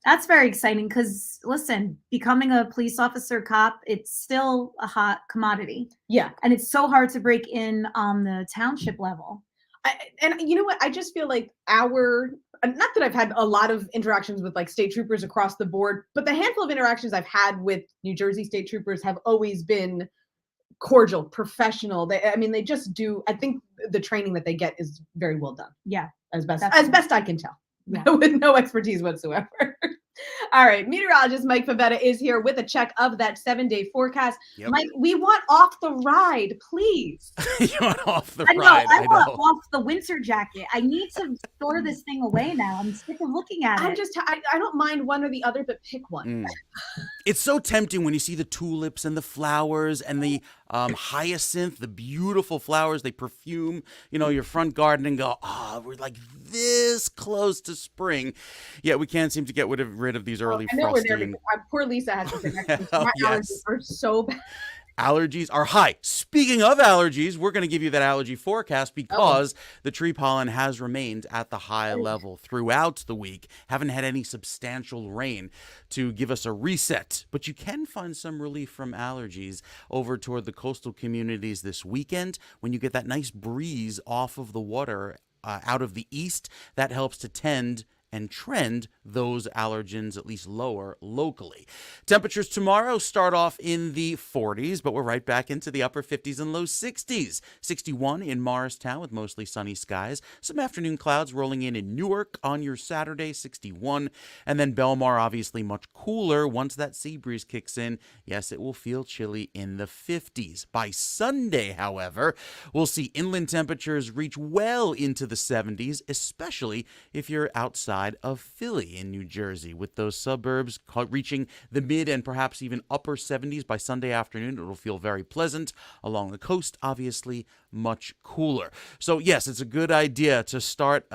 [SPEAKER 2] That's very exciting because, listen, becoming a police officer cop, it's still a hot commodity.
[SPEAKER 1] Yeah.
[SPEAKER 2] And it's so hard to break in on the township level.
[SPEAKER 1] And you know what? I just feel like not that I've had a lot of interactions with like state troopers across the board, but the handful of interactions I've had with New Jersey state troopers have always been cordial, professional. They just do. I think the training that they get is very well done.
[SPEAKER 2] Yeah.
[SPEAKER 1] As best
[SPEAKER 2] Definitely.
[SPEAKER 1] I can tell.
[SPEAKER 2] Yeah.
[SPEAKER 1] With no expertise whatsoever. All right, meteorologist Mike Favetta is here with a check of that 7-day forecast.
[SPEAKER 3] Yep.
[SPEAKER 1] Mike, we want off the ride, please.
[SPEAKER 3] You want off the
[SPEAKER 2] I know.
[SPEAKER 3] ride?
[SPEAKER 2] I want off the winter jacket. I need to store this thing away now. I'm sick of looking at it.
[SPEAKER 1] I don't mind one or the other, but pick one.
[SPEAKER 3] It's so tempting when you see the tulips and the flowers and the hyacinth, the beautiful flowers. They perfume, your front garden and go, we're like this close to spring. Yet we can't seem to get rid of these early
[SPEAKER 1] I know
[SPEAKER 3] frosty.
[SPEAKER 1] we're there because poor Lisa has to sit next to me.
[SPEAKER 3] Oh,
[SPEAKER 1] My
[SPEAKER 3] yes.
[SPEAKER 1] allergies are so bad.
[SPEAKER 3] Allergies are high. Speaking of allergies, we're going to give you that allergy forecast because the tree pollen has remained at the high level throughout the week. Haven't had any substantial rain to give us a reset, but you can find some relief from allergies over toward the coastal communities this weekend when you get that nice breeze off of the water out of the east. That helps to tend and trend those allergens at least lower locally. Temperatures tomorrow start off in the 40s, but we're right back into the upper 50s and low 60s. 61 in Morristown with mostly sunny skies. Some afternoon clouds rolling in Newark on your Saturday, 61. And then Belmar, obviously much cooler once that sea breeze kicks in. Yes, it will feel chilly in the 50s. By Sunday, however, we'll see inland temperatures reach well into the 70s, especially if you're outside of Philly in New Jersey, with those suburbs reaching the mid and perhaps even upper 70s by Sunday afternoon. It'll feel very pleasant. Along the coast, obviously, much cooler. So yes, it's a good idea to start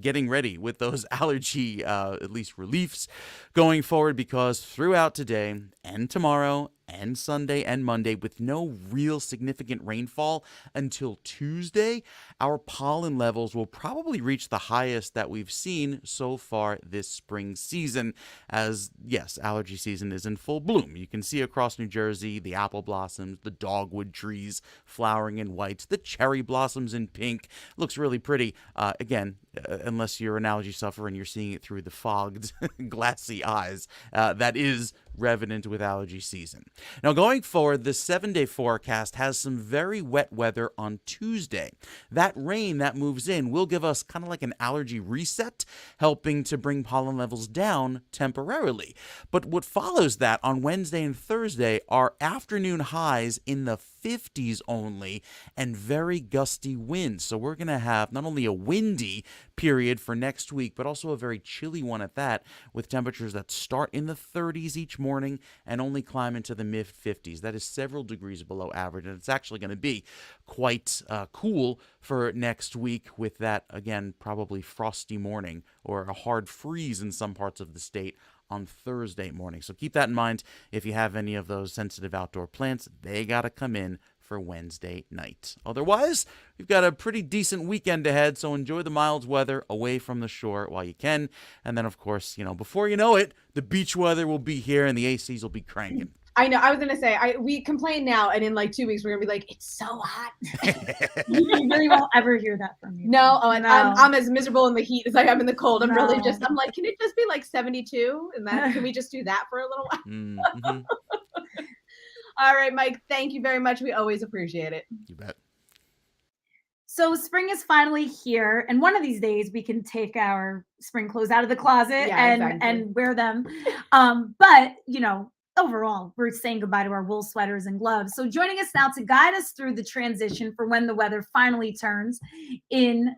[SPEAKER 3] getting ready with those allergy, at least reliefs going forward, because throughout today and tomorrow and Sunday and Monday, with no real significant rainfall until Tuesday, our pollen levels will probably reach the highest that we've seen so far this spring season, as yes, allergy season is in full bloom. You can see across New Jersey the apple blossoms, the dogwood trees flowering in white, the cherry blossoms in pink. Looks really pretty. Again, unless you're an allergy sufferer and you're seeing it through the fogged, glassy eyes, that is revenant with allergy season. Now, going forward, the 7-day forecast has some very wet weather on Tuesday. That rain that moves in will give us kind of like an allergy reset, helping to bring pollen levels down temporarily. But what follows that on Wednesday and Thursday are afternoon highs in the 50s only and very gusty winds. So we're going to have not only a windy period for next week, but also a very chilly one at that, with temperatures that start in the 30s each morning and only climb into the mid 50s. That is several degrees below average, and it's actually going to be quite cool for next week, with that, again, probably frosty morning or a hard freeze in some parts of the state on Thursday morning. So keep that in mind. If you have any of those sensitive outdoor plants, they got to come in for Wednesday night. Otherwise, we've got a pretty decent weekend ahead, so enjoy the mild weather away from the shore while you can. And then, of course, before you know it, the beach weather will be here and the ACs will be cranking.
[SPEAKER 1] I know. I was gonna say we complain now, and in like 2 weeks we're gonna be like, it's so hot.
[SPEAKER 2] You really won't ever hear that from me.
[SPEAKER 1] No,
[SPEAKER 2] No.
[SPEAKER 1] I'm as miserable in the heat as I am in the cold. I'm really I'm like, can it just be like 72? And then can we just do that for a little while?
[SPEAKER 3] Mm-hmm.
[SPEAKER 1] All right, Mike, thank you very much. We always appreciate it.
[SPEAKER 3] You bet.
[SPEAKER 2] So spring is finally here, and one of these days we can take our spring clothes out of the closet and wear them. But overall, we're saying goodbye to our wool sweaters and gloves. So joining us now to guide us through the transition for when the weather finally turns in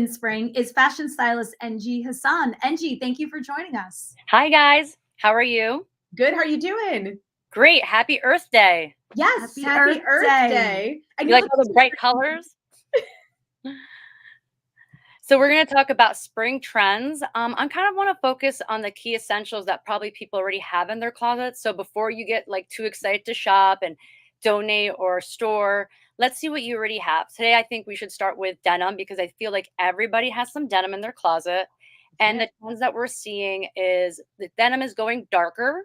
[SPEAKER 2] spring is fashion stylist NG Hassan. NG, thank you for joining us.
[SPEAKER 13] Hi guys, how are you?
[SPEAKER 1] Good. How are you doing?
[SPEAKER 13] Great. Happy Earth Day.
[SPEAKER 1] Yes, happy Earth Day.
[SPEAKER 13] You like all the bright colors? So we're going to talk about spring trends. I kind of want to focus on the key essentials that probably people already have in their closets. So before you get like too excited to shop and donate or store, let's see what you already have. Today, I think we should start with denim because I feel like everybody has some denim in their closet. And the trends that we're seeing is the denim is going darker.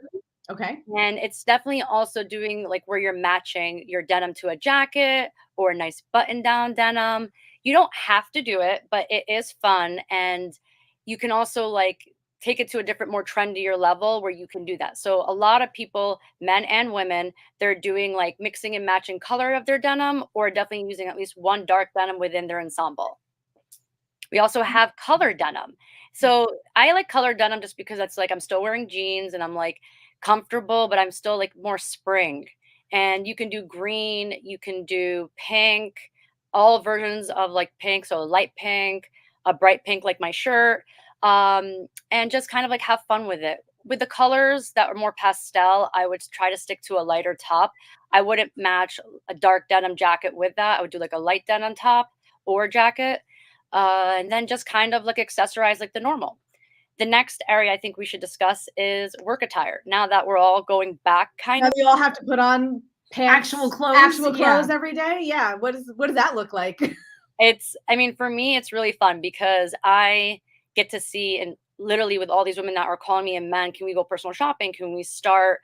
[SPEAKER 1] Okay.
[SPEAKER 13] And it's definitely also doing like where you're matching your denim to a jacket or a nice button down denim. You don't have to do it, but it is fun. And you can also like take it to a different, more trendier level where you can do that. So a lot of people, men and women, they're doing like mixing and matching color of their denim, or definitely using at least one dark denim within their ensemble. We also have colored denim. So I like colored denim just because it's like I'm still wearing jeans and I'm like comfortable, but I'm still like more spring. And you can do green, you can do pink, all versions of like pink. So light pink, a bright pink like my shirt, and just kind of like have fun with it. With the colors that are more pastel, I would try to stick to a lighter top. I wouldn't match a dark denim jacket with that. I would do like a light denim top or jacket, and then just kind of like accessorize like the normal. The next area I think we should discuss is work attire. Now that we're all going back, kind
[SPEAKER 1] Now
[SPEAKER 13] of.
[SPEAKER 1] we all have to put on pants,
[SPEAKER 2] Actual clothes,
[SPEAKER 1] actual
[SPEAKER 2] yeah.
[SPEAKER 1] clothes every day. Yeah. What does that look like?
[SPEAKER 13] I mean, for me, it's really fun because I get to see, and literally with all these women that are calling me and men, can we go personal shopping? Can we start,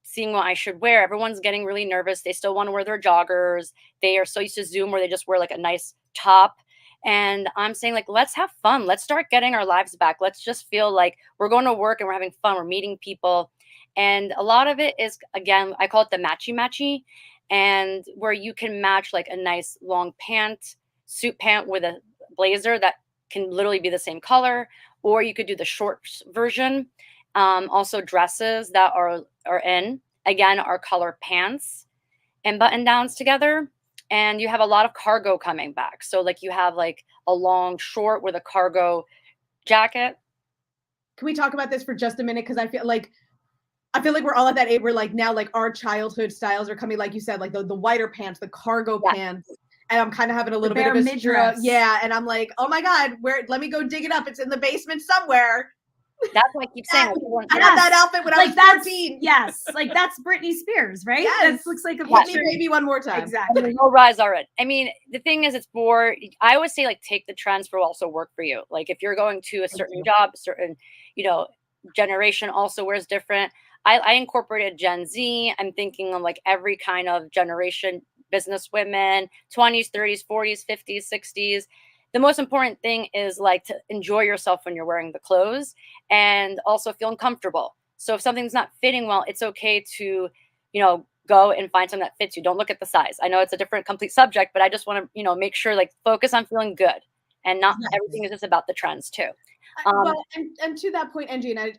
[SPEAKER 13] seeing what I should wear? Everyone's getting really nervous. They still want to wear their joggers. They are so used to Zoom where they just wear like a nice top. And I'm saying like, let's have fun. Let's start getting our lives back. Let's just feel like we're going to work and we're having fun. We're meeting people. And a lot of it is, again, I call it the matchy matchy, and where you can match like a nice long suit pant with a blazer that can literally be the same color, or you could do the short version. Also dresses that are in, again, are color pants and button downs together. And you have a lot of cargo coming back. So like you have like a long short with a cargo jacket.
[SPEAKER 1] Can we talk about this for just a minute? Because I feel like we're all at that age where like now like our childhood styles are coming, like you said, like the whiter pants, the cargo pants. And I'm kind of having a little bit of a
[SPEAKER 2] midriff.
[SPEAKER 1] Yeah. And I'm like, oh my God, let me go dig it up. It's in the basement somewhere.
[SPEAKER 13] That's what I keep saying.
[SPEAKER 1] I had that outfit when I was 14.
[SPEAKER 2] Yes, like that's Britney Spears, right?
[SPEAKER 1] Yes.
[SPEAKER 2] That looks like a
[SPEAKER 1] Hit
[SPEAKER 2] picture.
[SPEAKER 1] me baby one more time.
[SPEAKER 2] Exactly.
[SPEAKER 13] No rise already. I mean, the thing is, it's more. I always say like take the trends for also work for you. Like if you're going to a certain job, certain generation also wears different. I incorporated Gen Z. I'm thinking of like every kind of generation, business women, 20s, 30s, 40s, 50s, 60s. The most important thing is like to enjoy yourself when you're wearing the clothes and also feeling comfortable. So if something's not fitting well, it's okay to, go and find something that fits you. Don't look at the size. I know it's a different complete subject, but I just want to, make sure like focus on feeling good and not everything is just about the trends too.
[SPEAKER 1] Well, and to that point, Angie, and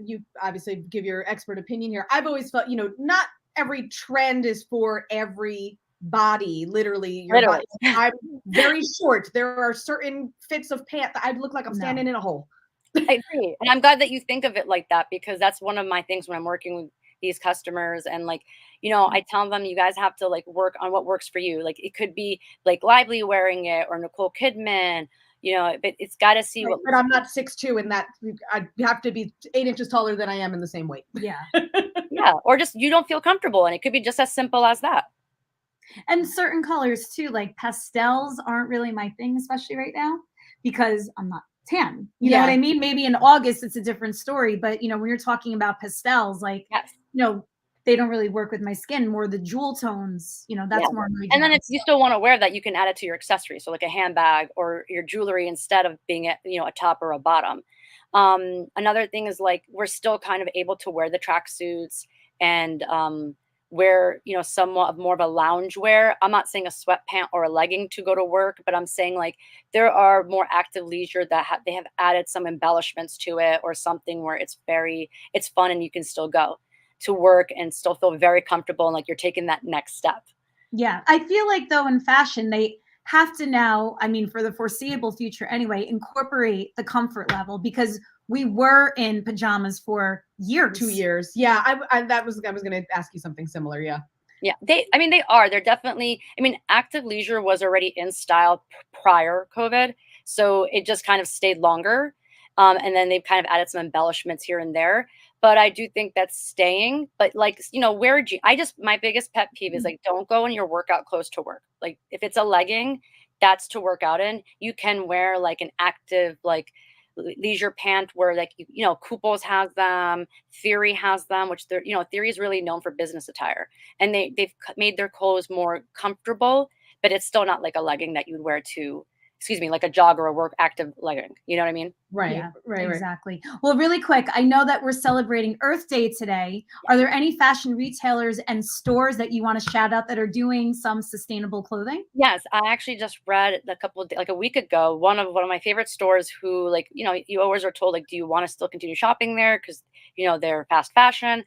[SPEAKER 1] you obviously give your expert opinion here. I've always felt, not every trend is for every body, literally your body. I'm very short. There are certain fits of pants that I'd look like I'm standing in a hole.
[SPEAKER 13] I agree. And I'm glad that you think of it like that, because that's one of my things when I'm working with these customers. And like, I tell them, you guys have to like work on what works for you. Like it could be like Lively wearing it or Nicole Kidman, but it's got to see what.
[SPEAKER 1] But I'm not 6'2", and that I have to be 8 inches taller than I am in the same weight.
[SPEAKER 2] Yeah.
[SPEAKER 13] Yeah. Or just you don't feel comfortable. And it could be just as simple as that.
[SPEAKER 2] And certain colors too, like pastels aren't really my thing, especially right now, because I'm not tan. You know what I mean? Maybe in August it's a different story, but when you're talking about pastels, like they don't really work with my skin. More the jewel tones, that's more my
[SPEAKER 13] and then you still want to wear that, you can add it to your accessory, so like a handbag or your jewelry instead of being a top or a bottom. Another thing is like we're still kind of able to wear the tracksuits and wear somewhat more of a lounge wear. I'm not saying a sweatpant or a legging to go to work, but I'm saying like there are more active leisure that they have added some embellishments to it, or something where it's fun and you can still go to work and still feel very comfortable and like you're taking that next step.
[SPEAKER 2] Yeah, I feel like though in fashion they have to now, I mean for the foreseeable future anyway, incorporate the comfort level, because we were in pajamas for years.
[SPEAKER 1] 2 years. Yeah, I was going to ask you something similar. Yeah.
[SPEAKER 13] Yeah, they're definitely, active leisure was already in style prior COVID. So it just kind of stayed longer. And then they've kind of added some embellishments here and there. But I do think that's staying. But like, my biggest pet peeve is like, don't go in your workout clothes to work. Like if it's a legging, that's to work out in. You can wear like an active, like leisure pant where like Couples has them, Theory has them, which they're Theory is really known for business attire, and made their clothes more comfortable, but it's still not like a legging that you'd wear to, excuse me, like a jog or a work active legging. You know what I mean?
[SPEAKER 1] Right,
[SPEAKER 2] Yeah,
[SPEAKER 1] right.
[SPEAKER 2] exactly. Well, really quick, I know that we're celebrating Earth Day today. Are there any fashion retailers and stores that you want to shout out that are doing some sustainable clothing?
[SPEAKER 13] Yes, I actually just read like a week ago, one of my favorite stores who, like, you always are told, like, do you want to still continue shopping there? Because, they're fast fashion.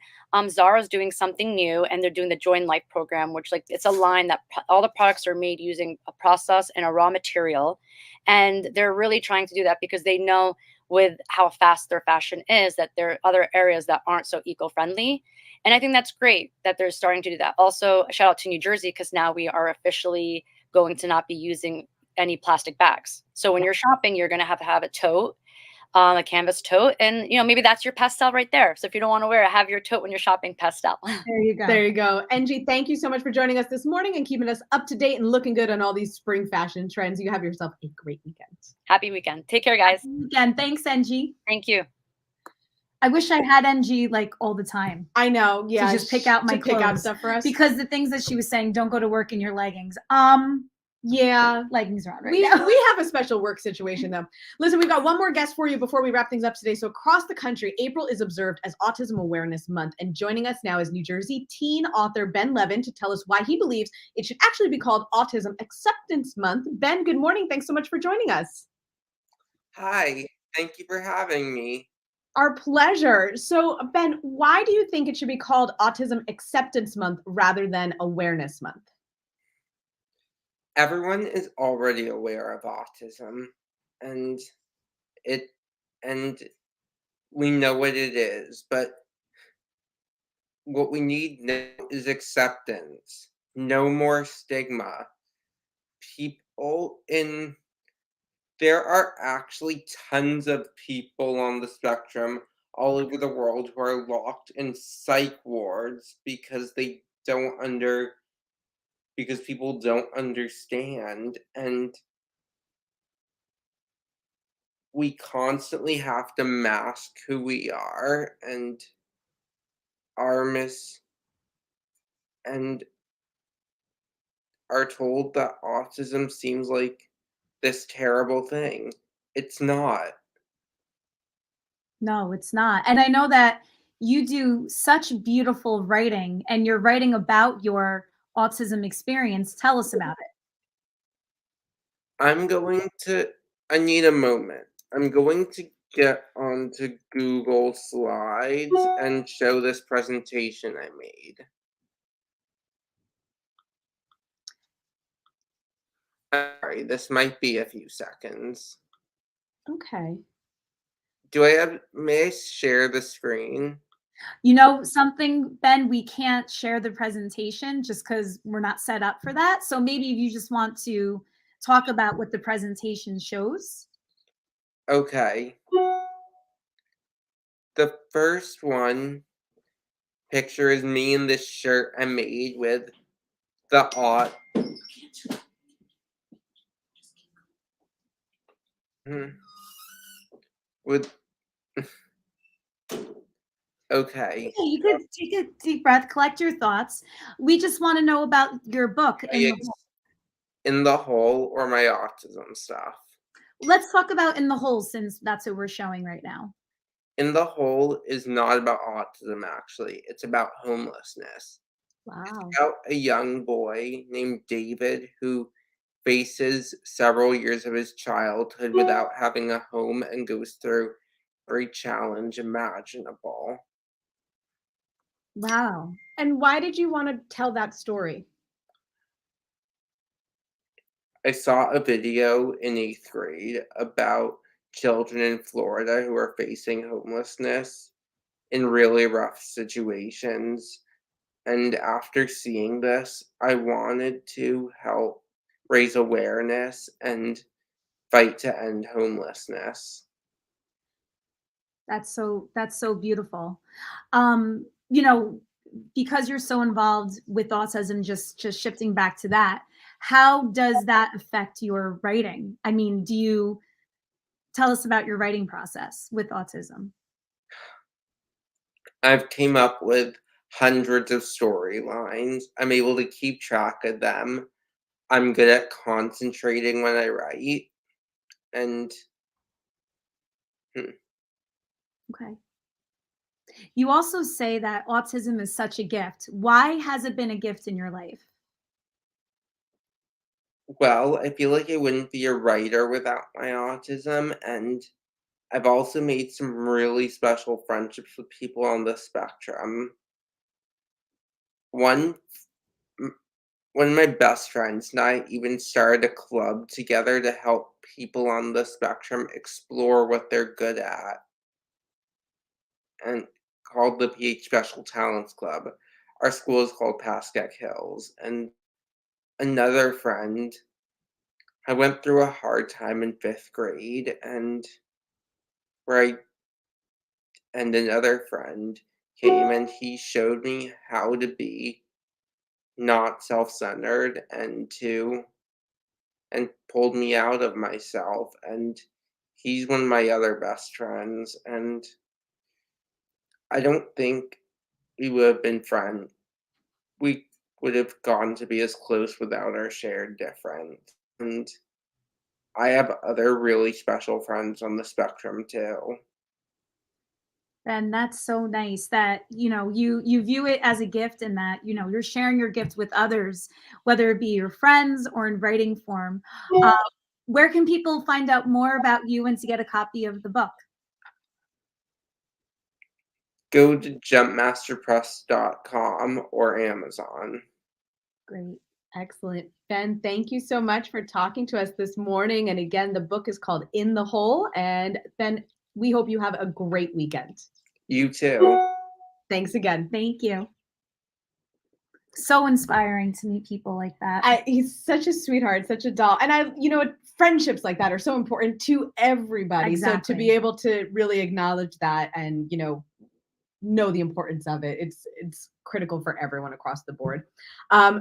[SPEAKER 13] Zara's doing something new, and they're doing the Join Life program, which, like, it's a line that all the products are made using a process and a raw material. And they're really trying to do that because they know with how fast their fashion is that there are other areas that aren't so eco-friendly. And I think that's great that they're starting to do that. Also, a shout out to New Jersey, because now we are officially going to not be using any plastic bags. So when you're shopping, you're going to have a tote, a canvas tote, and maybe that's your pastel right there. So if you don't want to wear it, have your tote when you're shopping pastel.
[SPEAKER 2] There you go.
[SPEAKER 1] There you go. Angie, thank you so much for joining us this morning and keeping us up to date and looking good on all these spring fashion trends. You have yourself a great weekend.
[SPEAKER 13] Happy weekend. Take care, guys.
[SPEAKER 2] Happy weekend. Thanks, Angie.
[SPEAKER 13] Thank you.
[SPEAKER 2] I wish I had NG like all the time.
[SPEAKER 1] I know. Yeah.
[SPEAKER 2] To just pick out my
[SPEAKER 1] pick out
[SPEAKER 2] clothes.
[SPEAKER 1] stuff for us.
[SPEAKER 2] Because the things that she was saying, don't go to work in your leggings.
[SPEAKER 1] Yeah.
[SPEAKER 2] Leggings are on right
[SPEAKER 1] We
[SPEAKER 2] now.
[SPEAKER 1] have a special work situation though. Listen, we've got one more guest for you before we wrap things up today. So across the country, April is observed as Autism Awareness Month. And joining us now is New Jersey teen author Ben Levin to tell us why he believes it should actually be called Autism Acceptance Month. Ben, good morning. Thanks so much for joining us.
[SPEAKER 14] Hi, thank you for having me.
[SPEAKER 1] Our pleasure. So Ben, why do you think it should be called Autism Acceptance Month rather than Awareness Month?
[SPEAKER 14] Everyone is already aware of autism, and we know what it is, but what we need now is acceptance. No more stigma. There are actually tons of people on the spectrum all over the world who are locked in psych wards because people don't understand, and we constantly have to mask who we are and and are told that autism seems like this terrible thing. It's not.
[SPEAKER 2] No, it's not. And I know that you do such beautiful writing, and you're writing about your autism experience. Tell us about it.
[SPEAKER 14] I need a moment. I'm going to get onto Google Slides and show this presentation I made. Sorry, this might be a few seconds.
[SPEAKER 1] Okay.
[SPEAKER 14] May I share the screen?
[SPEAKER 2] You know something, Ben, we can't share the presentation just because we're not set up for that. So maybe if you just want to talk about what the presentation shows.
[SPEAKER 14] Okay. The first picture is me in this shirt I made with the Okay.
[SPEAKER 2] You could take a deep breath, collect your thoughts. We just want to know about your book.
[SPEAKER 14] In the Hole, or my autism stuff.
[SPEAKER 2] Let's talk about In the Hole, since that's what we're showing right now.
[SPEAKER 14] In the Hole is not about autism, actually. It's about homelessness.
[SPEAKER 2] Wow.
[SPEAKER 14] It's about a young boy named David who faces several years of his childhood without having a home and goes through every challenge imaginable.
[SPEAKER 1] Wow. And why did you want to tell that story?
[SPEAKER 14] I saw a video in 8th grade about children in Florida who are facing homelessness in really rough situations. And after seeing this, I wanted to help raise awareness and fight to end homelessness.
[SPEAKER 2] That's so beautiful. Because you're so involved with autism, just shifting back to that, how does that affect your writing? I mean, do you tell us about your writing process with autism.
[SPEAKER 14] I've came up with hundreds of storylines. I'm able to keep track of them. I'm good at concentrating when I write. And
[SPEAKER 2] Okay. You also say that autism is such a gift. Why has it been a gift in your life?
[SPEAKER 14] well, I feel like I wouldn't be a writer without my autism. And I've also made some really special friendships with people on the spectrum. One of my best friends and I even started a club together to help people on the spectrum explore what they're good at, and called the PH Special Talents Club. Our school is called Pascack Hills. And another friend, I went through a hard time in 5th grade, and another friend came and he showed me how to be not self-centered and pulled me out of myself. And he's one of my other best friends, and I don't think we would have been friends. We would have gone to be as close without our shared difference. And I have other really special friends on the spectrum too.
[SPEAKER 2] And that's so nice that, you view it as a gift, and that, you're sharing your gift with others, whether it be your friends or in writing form. Where can people find out more about you and to get a copy of the book?
[SPEAKER 14] Go to jumpmasterpress.com or Amazon.
[SPEAKER 1] Great. Excellent. Ben, thank you so much for talking to us this morning. And again, the book is called In the Hole. And Ben, we hope you have a great weekend.
[SPEAKER 14] You too.
[SPEAKER 1] Thanks again.
[SPEAKER 2] Thank you. So inspiring to meet people like that.
[SPEAKER 1] He's such a sweetheart, such a doll. And friendships like that are so important to everybody.
[SPEAKER 2] Exactly.
[SPEAKER 1] So to be able to really acknowledge that and, know the importance of it, it's critical for everyone across the board.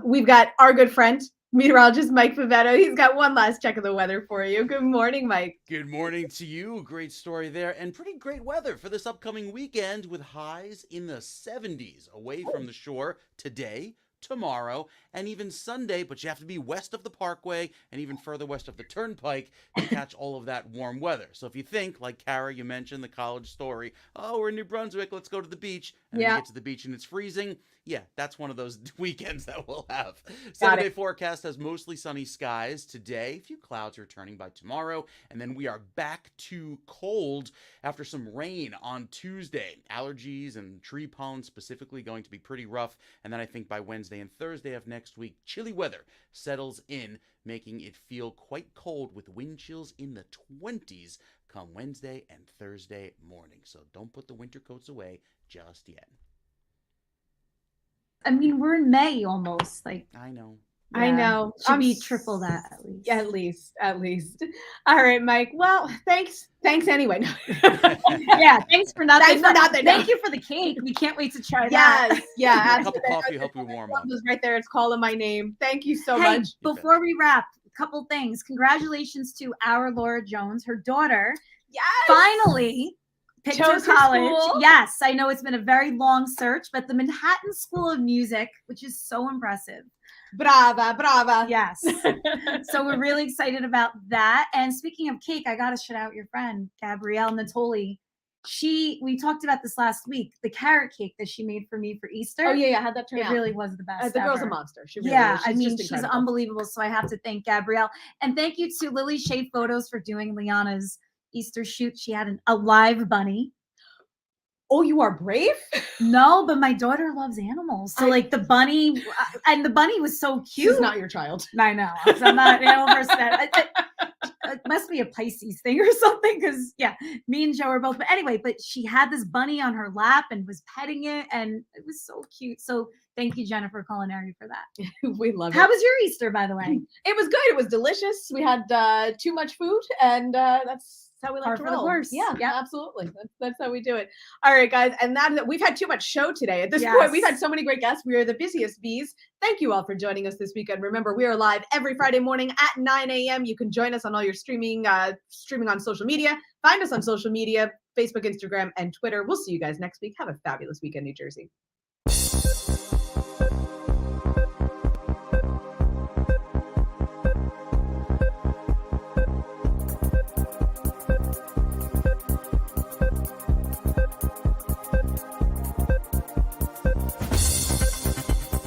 [SPEAKER 1] We've got our good friend, meteorologist Mike Favetto. He's got one last check of the weather for you. Good morning, Mike.
[SPEAKER 3] Good morning to you. Great story there, and pretty great weather for this upcoming weekend with highs in the 70s away from the shore today, tomorrow, and even Sunday, but you have to be west of the Parkway and even further west of the Turnpike to catch all of that warm weather. So if you think, like Kara, you mentioned the college story, oh, we're in New Brunswick, let's go to the beach, and then you get to the beach and it's freezing, yeah, that's one of those weekends that we'll have. 7-day forecast has mostly sunny skies today. A few clouds returning by tomorrow. And then we are back to cold after some rain on Tuesday. Allergies and tree pollen specifically going to be pretty rough. And then I think by Wednesday and Thursday of next week, chilly weather settles in, making it feel quite cold with wind chills in the 20s come Wednesday and Thursday morning. So don't put the winter coats away just yet.
[SPEAKER 2] I mean, we're in May almost. Like,
[SPEAKER 3] I know.
[SPEAKER 2] Yeah,
[SPEAKER 1] I know.
[SPEAKER 2] Should be triple that at least.
[SPEAKER 1] At least. All right, Mike. Well, thanks anyway.
[SPEAKER 2] Yeah, thanks for nothing.
[SPEAKER 1] Thanks for nothing.
[SPEAKER 2] Thank you for the cake. We can't wait to try that.
[SPEAKER 1] Yes, yeah.
[SPEAKER 3] A cup of coffee help you warm up.
[SPEAKER 1] It's right there. It's calling my name. Thank you so much.
[SPEAKER 2] Before we wrap, a couple things. Congratulations to our Laura Jones, her daughter.
[SPEAKER 1] Yes.
[SPEAKER 2] Finally picked her
[SPEAKER 1] Chose her
[SPEAKER 2] college.
[SPEAKER 1] school.
[SPEAKER 2] Yes, I know it's been a very long search, but the Manhattan School of Music, which is so impressive.
[SPEAKER 1] Brava.
[SPEAKER 2] Yes. So we're really excited about that. And speaking of cake, I got to shout out your friend, Gabrielle Natoli. We talked about this last week, the carrot cake that she made for me for Easter.
[SPEAKER 1] Oh, yeah. I had that turn out.
[SPEAKER 2] It really was the best.
[SPEAKER 1] The girl's
[SPEAKER 2] ever.
[SPEAKER 1] a monster. She really
[SPEAKER 2] Yeah,
[SPEAKER 1] is.
[SPEAKER 2] I mean,
[SPEAKER 1] just
[SPEAKER 2] she's
[SPEAKER 1] incredible.
[SPEAKER 2] unbelievable. So I have to thank Gabrielle. And thank you to Lily Shea Photos for doing Liana's Easter shoot. She had a live bunny.
[SPEAKER 1] Oh, you are brave?
[SPEAKER 2] No, but my daughter loves animals. So like the bunny, and the bunny was so cute.
[SPEAKER 1] She's not your child.
[SPEAKER 2] I know. I'm not an animal person. It must be a Pisces thing or something, because me and Joe are both. But anyway, she had this bunny on her lap and was petting it, and it was so cute. So thank you, Jennifer Culinary, for that.
[SPEAKER 1] We love it.
[SPEAKER 2] How was your Easter, by the way?
[SPEAKER 1] It was good. It was delicious. We had too much food, and that's how we like
[SPEAKER 2] Par
[SPEAKER 1] to
[SPEAKER 2] for the
[SPEAKER 1] roll.
[SPEAKER 2] course.
[SPEAKER 1] Yeah,
[SPEAKER 2] Yep.
[SPEAKER 1] absolutely. That's how we do it. All right, guys, and we've had too much show today. At this
[SPEAKER 2] Yes.
[SPEAKER 1] point, we've had so many great guests. We are the busiest bees Thank you all for joining us this weekend. Remember, we are live every Friday morning at 9 a.m. You can join us on all your streaming on social media. Find us on social media, Facebook, Instagram, and Twitter. We'll see you guys next week. Have a fabulous weekend, New Jersey.